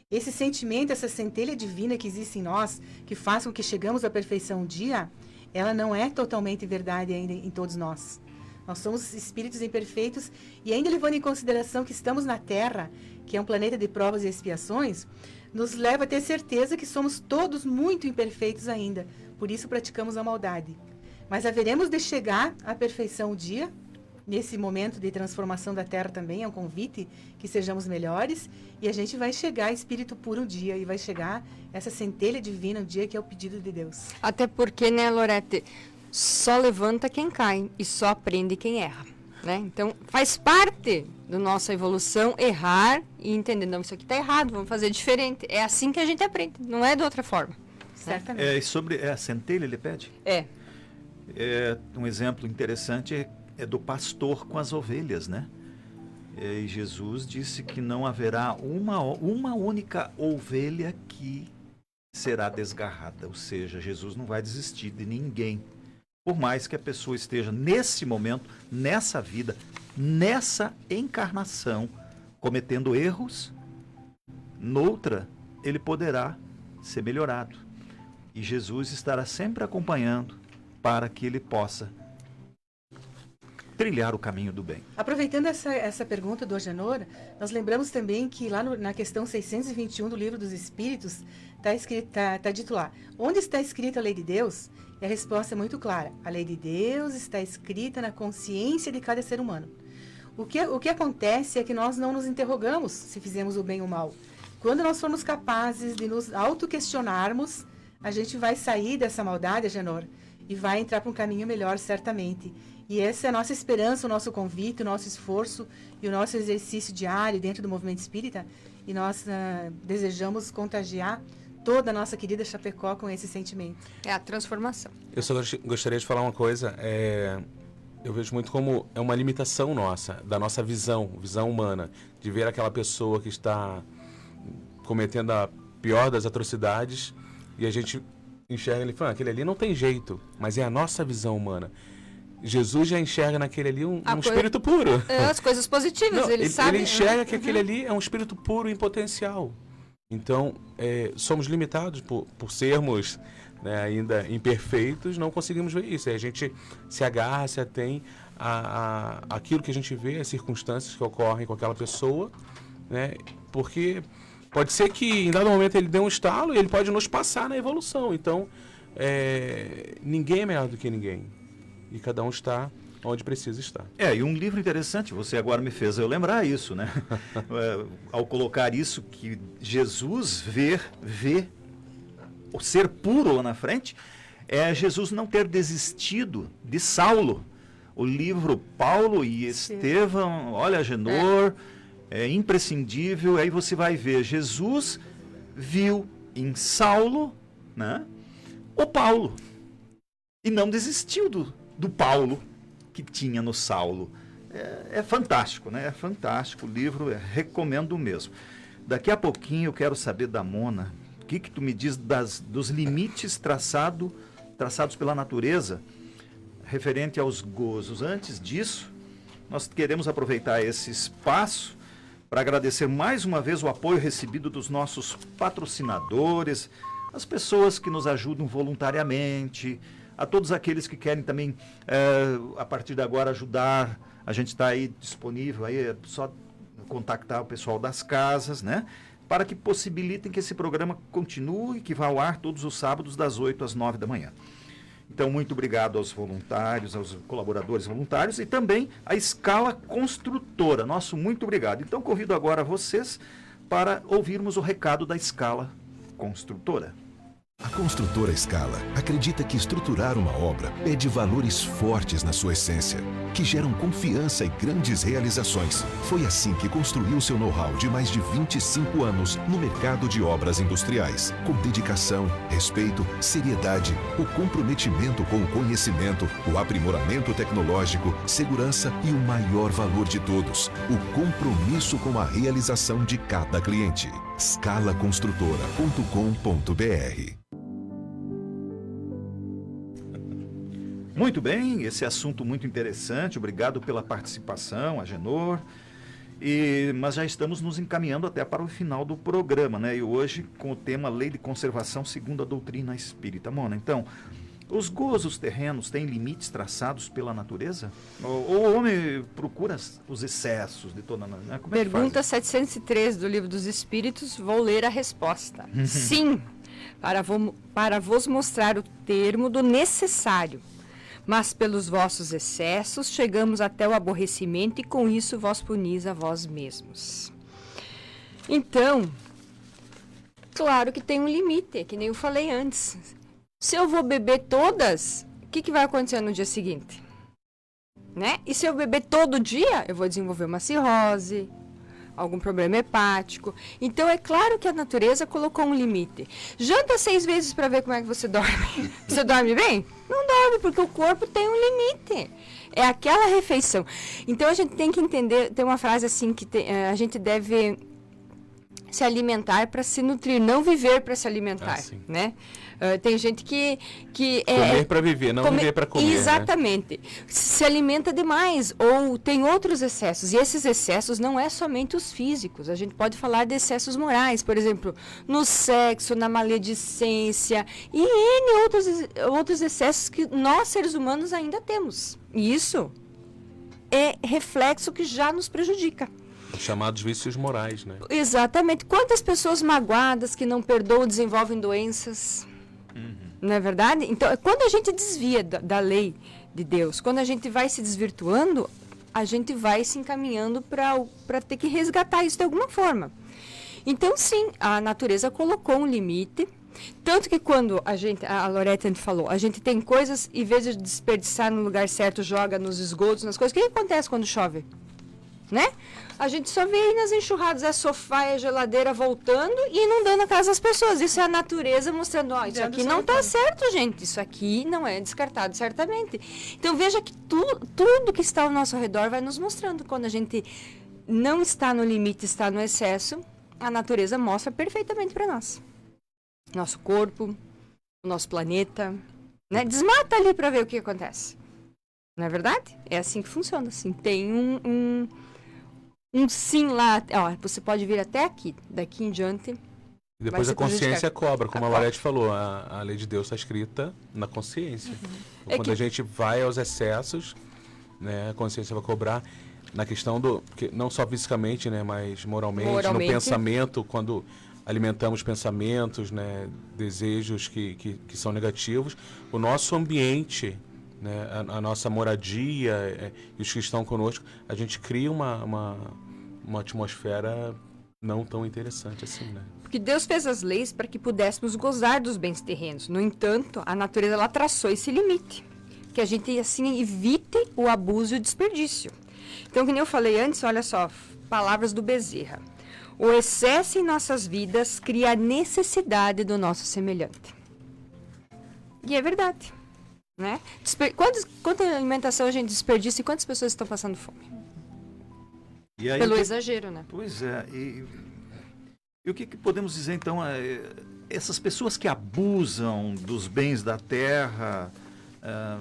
S11: Esse sentimento, essa centelha divina que existe em nós, que faz com que chegamos à perfeição um dia, ela não é totalmente verdade ainda em todos nós. Nós somos espíritos imperfeitos e ainda levando em consideração que estamos na Terra, que é um planeta de provas e expiações, nos leva a ter certeza que somos todos muito imperfeitos ainda. Por isso praticamos a maldade. Mas haveremos de chegar à perfeição um dia. Nesse momento de transformação da Terra também é um convite que sejamos melhores e a gente vai chegar a espírito puro um dia e vai chegar essa centelha divina um dia que é o pedido de Deus.
S8: Até porque, né, Lorete, só levanta quem cai e só aprende quem erra, né? Então, faz parte da nossa evolução errar e entender, não, isso aqui está errado, vamos fazer diferente. É assim que a gente aprende, não é de outra forma.
S11: Certamente.
S7: Sobre a centelha, ele pede? Um exemplo interessante é do pastor com as ovelhas, né? E Jesus disse que não haverá uma única ovelha que será desgarrada. Ou seja, Jesus não vai desistir de ninguém. Por mais que a pessoa esteja nesse momento, nessa vida, nessa encarnação, cometendo erros, noutra ele poderá ser melhorado. E Jesus estará sempre acompanhando para que ele possa trilhar o caminho do bem.
S11: Aproveitando essa pergunta do Agenor, nós lembramos também que lá na questão 621 do Livro dos Espíritos, está dito lá, onde está escrita a lei de Deus? E a resposta é muito clara, a lei de Deus está escrita na consciência de cada ser humano. O que acontece é que nós não nos interrogamos se fizemos o bem ou o mal. Quando nós formos capazes de nos autoquestionarmos, a gente vai sair dessa maldade, Agenor, e vai entrar para um caminho melhor, certamente. E essa é a nossa esperança, o nosso convite, o nosso esforço e o nosso exercício diário dentro do movimento espírita. E nós desejamos contagiar toda a nossa querida Chapecó com esse sentimento.
S8: É a transformação.
S9: Eu só gostaria de falar uma coisa. Eu vejo muito como é uma limitação nossa, da nossa visão humana, de ver aquela pessoa que está cometendo a pior das atrocidades e a gente enxerga ele e fala, aquele ali não tem jeito, mas é a nossa visão humana. Jesus já enxerga naquele ali um espírito puro.
S8: As coisas positivas,
S9: não,
S8: ele sabe.
S9: Ele enxerga que aquele ali é um espírito puro em potencial. Então, somos limitados por sermos, né, ainda imperfeitos, não conseguimos ver isso. Aí a gente se agarra, se atém àquilo que a gente vê, as circunstâncias que ocorrem com aquela pessoa, né, porque pode ser que em dado momento ele dê um estalo e ele pode nos passar na evolução. Então, ninguém é melhor do que ninguém. E cada um está onde precisa estar.
S7: E um livro interessante, você agora me fez eu lembrar isso, né? Ao colocar isso, que Jesus vê o ser puro lá na frente, é Jesus não ter desistido de Saulo. O livro Paulo e Estevão, olha, Agenor, é imprescindível. Aí você vai ver, Jesus viu em Saulo, né, o Paulo, e não desistiu do Paulo que tinha no Saulo. É fantástico, né? É fantástico o livro, recomendo mesmo. Daqui a pouquinho eu quero saber da Mona, o que tu me diz dos limites traçados pela natureza referente aos gozos. Antes disso, nós queremos aproveitar esse espaço para agradecer mais uma vez o apoio recebido dos nossos patrocinadores, as pessoas que nos ajudam voluntariamente, a todos aqueles que querem também, a partir de agora, ajudar. A gente está aí disponível, aí é só contactar o pessoal das casas, né? Para que possibilitem que esse programa continue, que vá ao ar todos os sábados, das 8 às 9 da manhã. Então, muito obrigado aos voluntários, aos colaboradores voluntários e também à Escala Construtora. Nosso muito obrigado. Então, convido agora vocês para ouvirmos o recado da Escala Construtora.
S10: A construtora Scala acredita que estruturar uma obra pede valores fortes na sua essência, que geram confiança e grandes realizações. Foi assim que construiu seu know-how de mais de 25 anos no mercado de obras industriais, com dedicação, respeito, seriedade, o comprometimento com o conhecimento, o aprimoramento tecnológico, segurança e o maior valor de todos, o compromisso com a realização de cada cliente. scalaconstrutora.com.br.
S7: Muito bem, esse assunto muito interessante, obrigado pela participação, Agenor. Mas já estamos nos encaminhando até para o final do programa, né? E hoje com o tema Lei de Conservação segundo a doutrina espírita. Mona, então, os gozos terrenos têm limites traçados pela natureza? Ou o homem procura os excessos de toda a natureza?
S8: Pergunta 703 do Livro dos Espíritos, vou ler a resposta. Sim, para vos mostrar o termo do necessário. Mas pelos vossos excessos chegamos até o aborrecimento e com isso vós punis a vós mesmos. Então, claro que tem um limite, que nem eu falei antes. Se eu vou beber todas, o que vai acontecer no dia seguinte? Né? E se eu beber todo dia, eu vou desenvolver uma cirrose, algum problema hepático. Então, é claro que a natureza colocou um limite. Janta 6 vezes para ver como é que você dorme. Você dorme bem? Não dorme, porque o corpo tem um limite. É aquela refeição. Então, a gente tem que entender, tem uma frase assim, que a gente deve se alimentar para se nutrir, não viver para se alimentar, né? Tem gente que
S9: comer para viver, não viver para comer.
S8: Exatamente. Né? Se alimenta demais ou tem outros excessos. E esses excessos não é somente os físicos. A gente pode falar de excessos morais, por exemplo, no sexo, na maledicência e N outros excessos que nós, seres humanos, ainda temos. E isso é reflexo que já nos prejudica.
S9: Chamados vícios morais, né?
S8: Exatamente. Quantas pessoas magoadas que não perdoam desenvolvem doenças? Não é verdade? Então, quando a gente desvia da lei de Deus, quando a gente vai se desvirtuando, a gente vai se encaminhando para ter que resgatar isso de alguma forma. Então, sim, a natureza colocou um limite, Tanto que quando a Loreta falou, a gente tem coisas, em vez de desperdiçar no lugar certo, joga nos esgotos, nas coisas. O que acontece quando chove? Né? A gente só vê aí nas enxurradas a sofá e a geladeira voltando e inundando a casa das pessoas. Isso é a natureza mostrando, ó, isso aqui não está certo, gente. Isso aqui não é descartado certamente. Então veja que tudo que está ao nosso redor vai nos mostrando. Quando a gente não está no limite, está no excesso, a natureza mostra perfeitamente para nós. Nosso corpo, o nosso planeta, né? Desmata ali para ver o que acontece. Não é verdade? É assim que funciona. Assim. Tem um sim lá, ó, você pode vir até aqui, daqui em diante.
S9: E depois a consciência cobra, como a Lorete falou, a lei de Deus está escrita na consciência. Então, quando a gente vai aos excessos, né, a consciência vai cobrar na questão do, porque não só fisicamente, né, mas moralmente, no pensamento, quando alimentamos pensamentos, né, desejos que são negativos, o nosso ambiente, né, a nossa moradia e os que estão conosco, a gente cria uma atmosfera não tão interessante assim, né?
S8: Porque Deus fez as leis para que pudéssemos gozar dos bens terrenos. No entanto, a natureza ela traçou esse limite, que a gente assim evite o abuso e o desperdício. Então, como eu falei antes, olha só, palavras do Bezerra. O excesso em nossas vidas cria a necessidade do nosso semelhante. E é verdade. Né? Quanta alimentação a gente desperdiça e quantas pessoas estão passando fome?
S7: E aí,
S8: pelo exagero, né?
S7: Pois é. E o que podemos dizer, então? Essas pessoas que abusam dos bens da terra,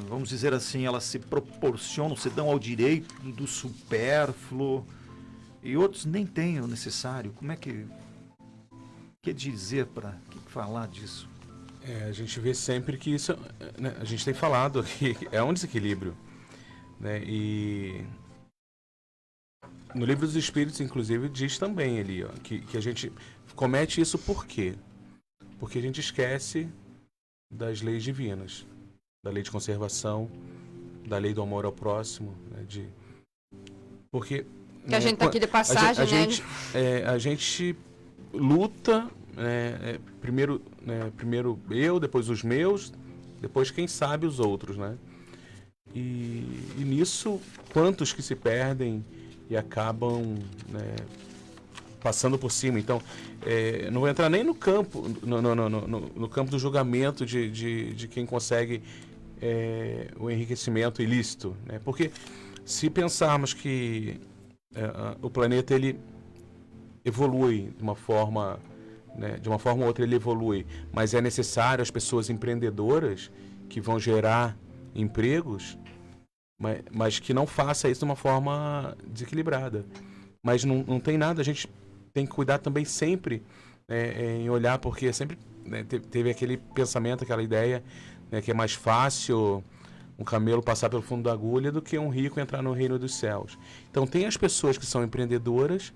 S7: vamos dizer assim, elas se proporcionam, se dão ao direito do supérfluo, e outros nem têm o necessário. Como é que dizer para falar disso?
S9: A gente vê sempre que isso, né, a gente tem falado aqui, é um desequilíbrio, né, e no Livro dos Espíritos, inclusive, diz também ali, ó, que a gente comete isso por quê? Porque a gente esquece das leis divinas, da lei de conservação, da lei do amor ao próximo, né, porque...
S8: Que a gente está aqui de passagem,
S9: a gente luta... primeiro eu, depois os meus, depois quem sabe os outros, né? E nisso, quantos que se perdem e acabam, né, passando por cima. Então, não vou entrar nem no campo, no campo do julgamento de quem consegue o enriquecimento ilícito, né? Porque se pensarmos que o planeta ele evolui de uma forma... né, de uma forma ou outra ele evolui, mas é necessário as pessoas empreendedoras que vão gerar empregos, mas que não faça isso de uma forma desequilibrada. Mas não tem nada, a gente tem que cuidar também sempre, em olhar, porque sempre, né, teve aquele pensamento, aquela ideia, né, que é mais fácil um camelo passar pelo fundo da agulha do que um rico entrar no reino dos céus. Então tem as pessoas que são empreendedoras,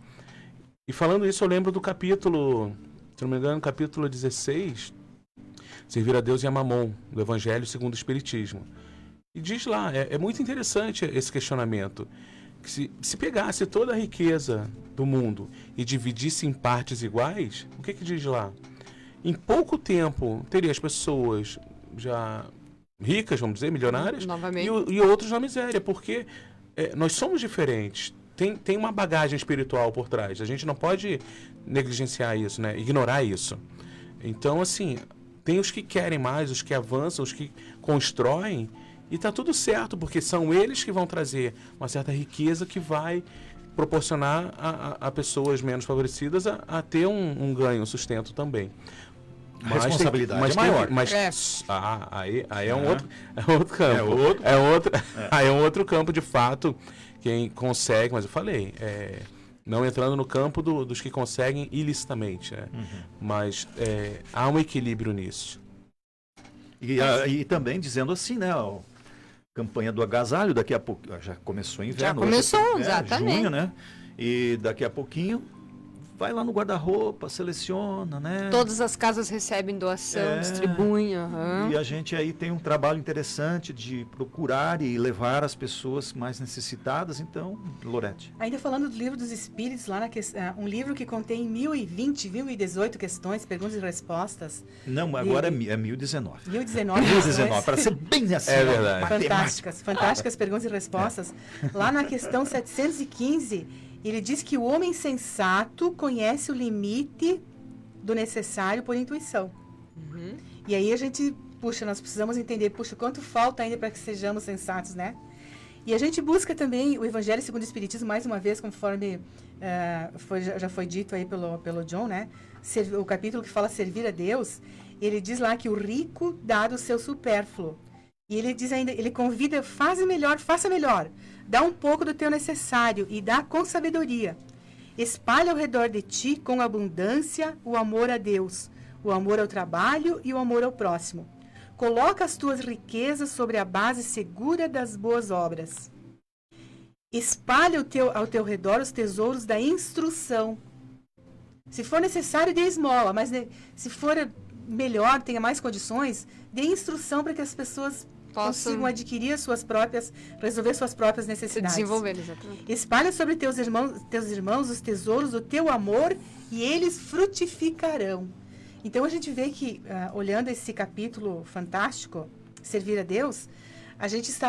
S9: e falando isso eu lembro do capítulo... se não me engano, capítulo 16, Servir a Deus e a Mamon, do Evangelho segundo o Espiritismo. E diz lá, é muito interessante esse questionamento, que se pegasse toda a riqueza do mundo e dividisse em partes iguais, o que diz lá? Em pouco tempo, teria as pessoas já ricas, vamos dizer, milionárias, e outros na miséria, porque nós somos diferentes. Tem uma bagagem espiritual por trás. A gente não pode negligenciar isso, né? Ignorar isso. Então, assim, tem os que querem mais, os que avançam, os que constroem, e tá tudo certo, porque são eles que vão trazer uma certa riqueza que vai proporcionar a pessoas menos favorecidas a ter um ganho, um sustento também.
S7: A responsabilidade é maior.
S9: Aí é um outro campo. Aí é um outro campo, de fato, quem consegue, mas eu falei, não entrando no campo dos que conseguem ilicitamente, né? Mas há um equilíbrio nisso.
S7: E também dizendo assim, né, campanha do agasalho, daqui a pouco, já começou o inverno.
S8: Já começou, exatamente.
S7: Junho, né? E daqui a pouquinho vai lá no guarda-roupa, seleciona, né?
S8: Todas as casas recebem doação, distribuem.
S7: E a gente aí tem um trabalho interessante de procurar e levar as pessoas mais necessitadas. Então, Lorete.
S11: Ainda falando do livro dos Espíritos, lá um livro que contém 1018 questões, perguntas e respostas.
S7: Não, agora é 1019.
S11: 1019
S7: para ser bem assim.
S9: É verdade.
S11: Fantásticas perguntas e respostas. Lá na questão 715, ele diz que o homem sensato conhece o limite do necessário por intuição. E aí a gente, nós precisamos entender, quanto falta ainda para que sejamos sensatos, né? E a gente busca também o Evangelho segundo o Espiritismo, mais uma vez, conforme já foi dito aí pelo John, né? O capítulo que fala servir a Deus, ele diz lá que o rico dá do seu supérfluo. E ele diz ainda, ele convida, faça melhor, dá um pouco do teu necessário e dá com sabedoria. Espalha ao redor de ti com abundância o amor a Deus, o amor ao trabalho e o amor ao próximo. Coloca as tuas riquezas sobre a base segura das boas obras. Espalha ao teu redor os tesouros da instrução. Se for necessário, dê esmola, mas se for melhor, tenha mais condições, dê instrução para que as pessoas consigam adquirir resolver suas próprias necessidades.
S8: Desenvolver, exatamente.
S11: Espalha sobre teus irmãos os tesouros do teu amor e eles frutificarão. Então a gente vê que, olhando esse capítulo fantástico, Servir a Deus, a gente está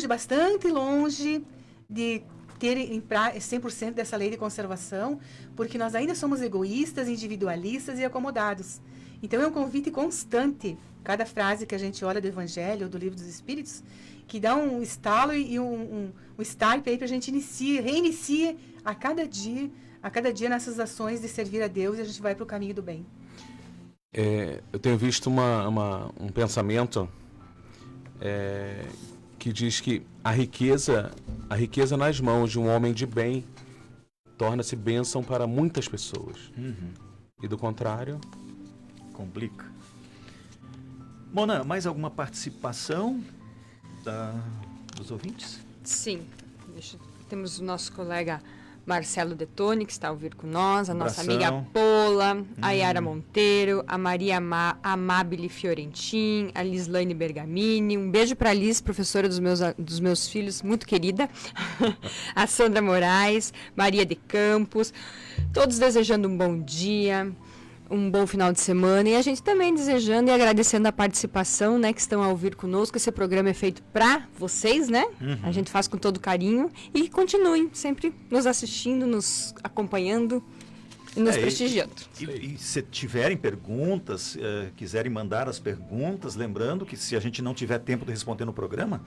S11: bastante longe de ter 100% dessa lei de conservação, porque nós ainda somos egoístas, individualistas e acomodados. Então é um convite constante, cada frase que a gente olha do Evangelho ou do Livro dos Espíritos, que dá um estalo e um start aí para a gente reinicie a cada dia nessas ações de servir a Deus, e a gente vai para o caminho do bem.
S9: Eu tenho visto um pensamento que diz que a riqueza nas mãos de um homem de bem torna-se bênção para muitas pessoas. E do contrário,
S7: complica. Mona, mais alguma participação dos ouvintes?
S8: Sim. Temos o nosso colega Marcelo Detoni, que está a ouvir com nós, a nossa amiga Pola, a Yara Monteiro, a Maria Amabile Fiorentin, a Lislaine Bergamini. Um beijo para a Liz, professora dos meus filhos, muito querida. A Sandra Moraes, Maria de Campos. Todos desejando um bom dia, um bom final de semana, e a gente também desejando e agradecendo a participação, né, que estão a ouvir conosco. Esse programa é feito para vocês, né? A gente faz com todo carinho, e continuem sempre nos assistindo, nos acompanhando e nos prestigiando.
S7: E se tiverem perguntas, quiserem mandar as perguntas, lembrando que se a gente não tiver tempo de responder no programa,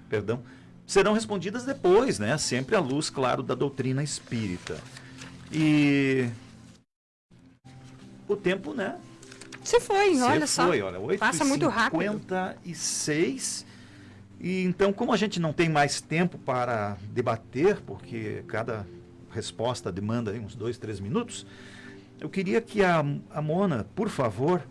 S7: perdão, serão respondidas depois, né? Sempre à luz, claro, da doutrina espírita. E o tempo, né?
S8: Você foi, olha só.
S7: Olha,
S8: passa muito rápido.
S7: 8h56. E então, como a gente não tem mais tempo para debater, porque cada resposta demanda aí uns 2-3 minutos, eu queria que a Mona, por favor,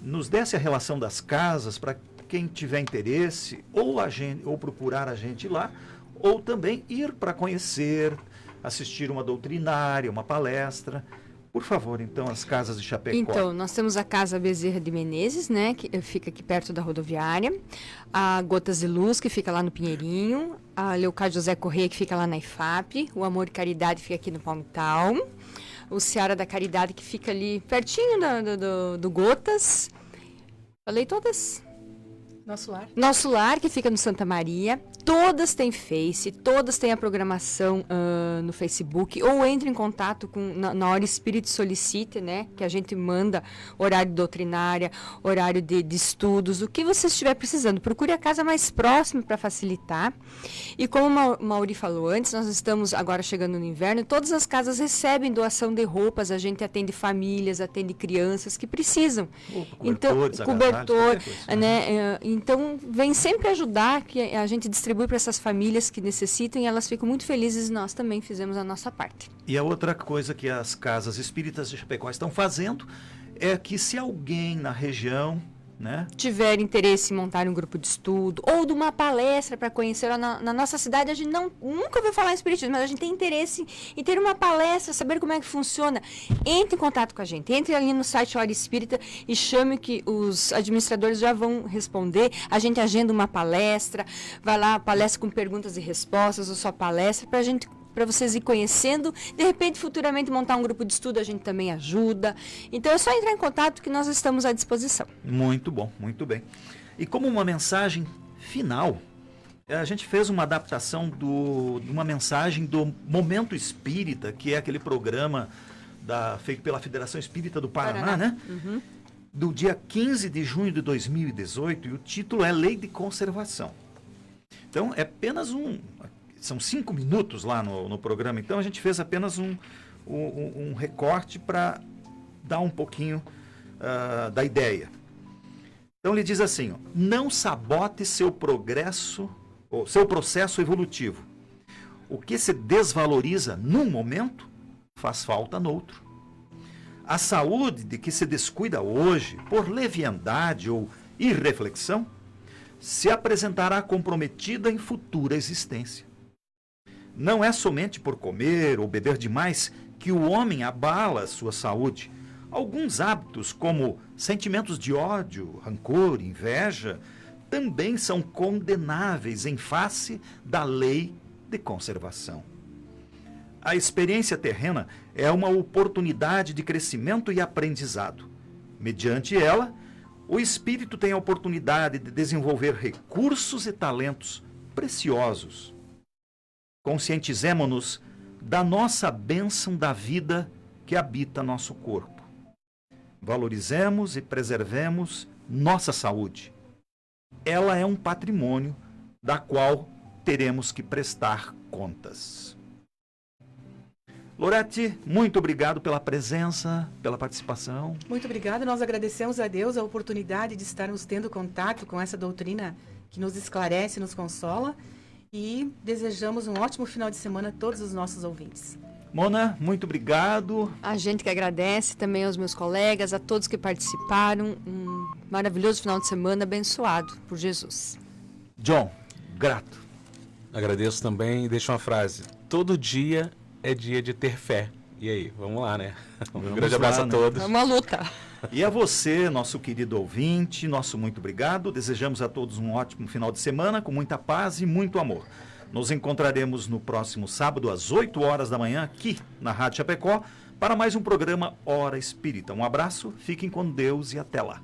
S7: nos desse a relação das casas para quem tiver interesse, ou procurar a gente lá, ou também ir para conhecer, assistir uma doutrinária, uma palestra. Por favor, então, as casas de Chapecó.
S8: Então, nós temos a Casa Bezerra de Menezes, né, que fica aqui perto da rodoviária, a Gotas de Luz, que fica lá no Pinheirinho, a Leocádio José Corrêa, que fica lá na IFAP, o Amor e Caridade fica aqui no Palmital, o Seara da Caridade, que fica ali pertinho do Gotas. Falei todas? Nosso Lar, que fica no Santa Maria. Todas têm Face, todas têm a programação no Facebook, ou entre em contato na hora Espírito Solicite, né? Que a gente manda horário doutrinária, horário de estudos, o que você estiver precisando. Procure a casa mais próxima para facilitar. E como o Mauri falou antes, nós estamos agora chegando no inverno, todas as casas recebem doação de roupas, a gente atende famílias, atende crianças que precisam. Cobertor, né? Então, vem sempre ajudar, que a gente distribui para essas famílias que necessitam, e elas ficam muito felizes, e nós também fizemos a nossa parte.
S7: E a outra coisa que as casas espíritas de Chapecó estão fazendo é que, se alguém na região né?
S8: Tiver interesse em montar um grupo de estudo ou de uma palestra para conhecer lá na nossa cidade, a gente nunca ouviu falar em espiritismo, mas a gente tem interesse em ter uma palestra, saber como é que funciona. Entre em contato com a gente, entre ali no site Hora Espírita e chame que os administradores já vão responder. A gente agenda uma palestra, vai lá, palestra com perguntas e respostas, ou só palestra, para vocês ir conhecendo. De repente, futuramente, montar um grupo de estudo, a gente também ajuda. Então, é só entrar em contato que nós estamos à disposição.
S7: Muito bom, muito bem. E como uma mensagem final, a gente fez uma adaptação de uma mensagem do Momento Espírita, que é aquele programa feito pela Federação Espírita do Paraná, né?
S8: Uhum.
S7: Do dia 15 de junho de 2018, e o título é Lei de Conservação. Então, é apenas são 5 minutos lá no programa, então a gente fez apenas um recorte para dar um pouquinho da ideia. Então ele diz assim, não sabote seu progresso, ou seu processo evolutivo. O que se desvaloriza num momento, faz falta noutro. A saúde de que se descuida hoje, por leviandade ou irreflexão, se apresentará comprometida em futura existência. Não é somente por comer ou beber demais que o homem abala sua saúde. Alguns hábitos, como sentimentos de ódio, rancor, inveja, também são condenáveis em face da lei de conservação. A experiência terrena é uma oportunidade de crescimento e aprendizado. Mediante ela, o espírito tem a oportunidade de desenvolver recursos e talentos preciosos. Conscientizemo-nos da nossa bênção da vida que habita nosso corpo. Valorizemos e preservemos nossa saúde. Ela é um patrimônio da qual teremos que prestar contas. Lorete, muito obrigado pela presença, pela participação.
S11: Muito obrigada. Nós agradecemos a Deus a oportunidade de estarmos tendo contato com essa doutrina que nos esclarece e nos consola. E desejamos um ótimo final de semana a todos os nossos ouvintes.
S7: Mona, muito obrigado.
S8: A gente que agradece também aos meus colegas, a todos que participaram. Um maravilhoso final de semana abençoado por Jesus.
S7: John, grato.
S9: Agradeço também e deixo uma frase. Todo dia é dia de ter fé. E aí, vamos lá, né? Um grande abraço a todos.
S8: É uma luta.
S7: E a você, nosso querido ouvinte, nosso muito obrigado. Desejamos a todos um ótimo final de semana, com muita paz e muito amor. Nos encontraremos no próximo sábado, às 8 horas da manhã, aqui na Rádio Chapecó, para mais um programa Hora Espírita. Um abraço, fiquem com Deus e até lá.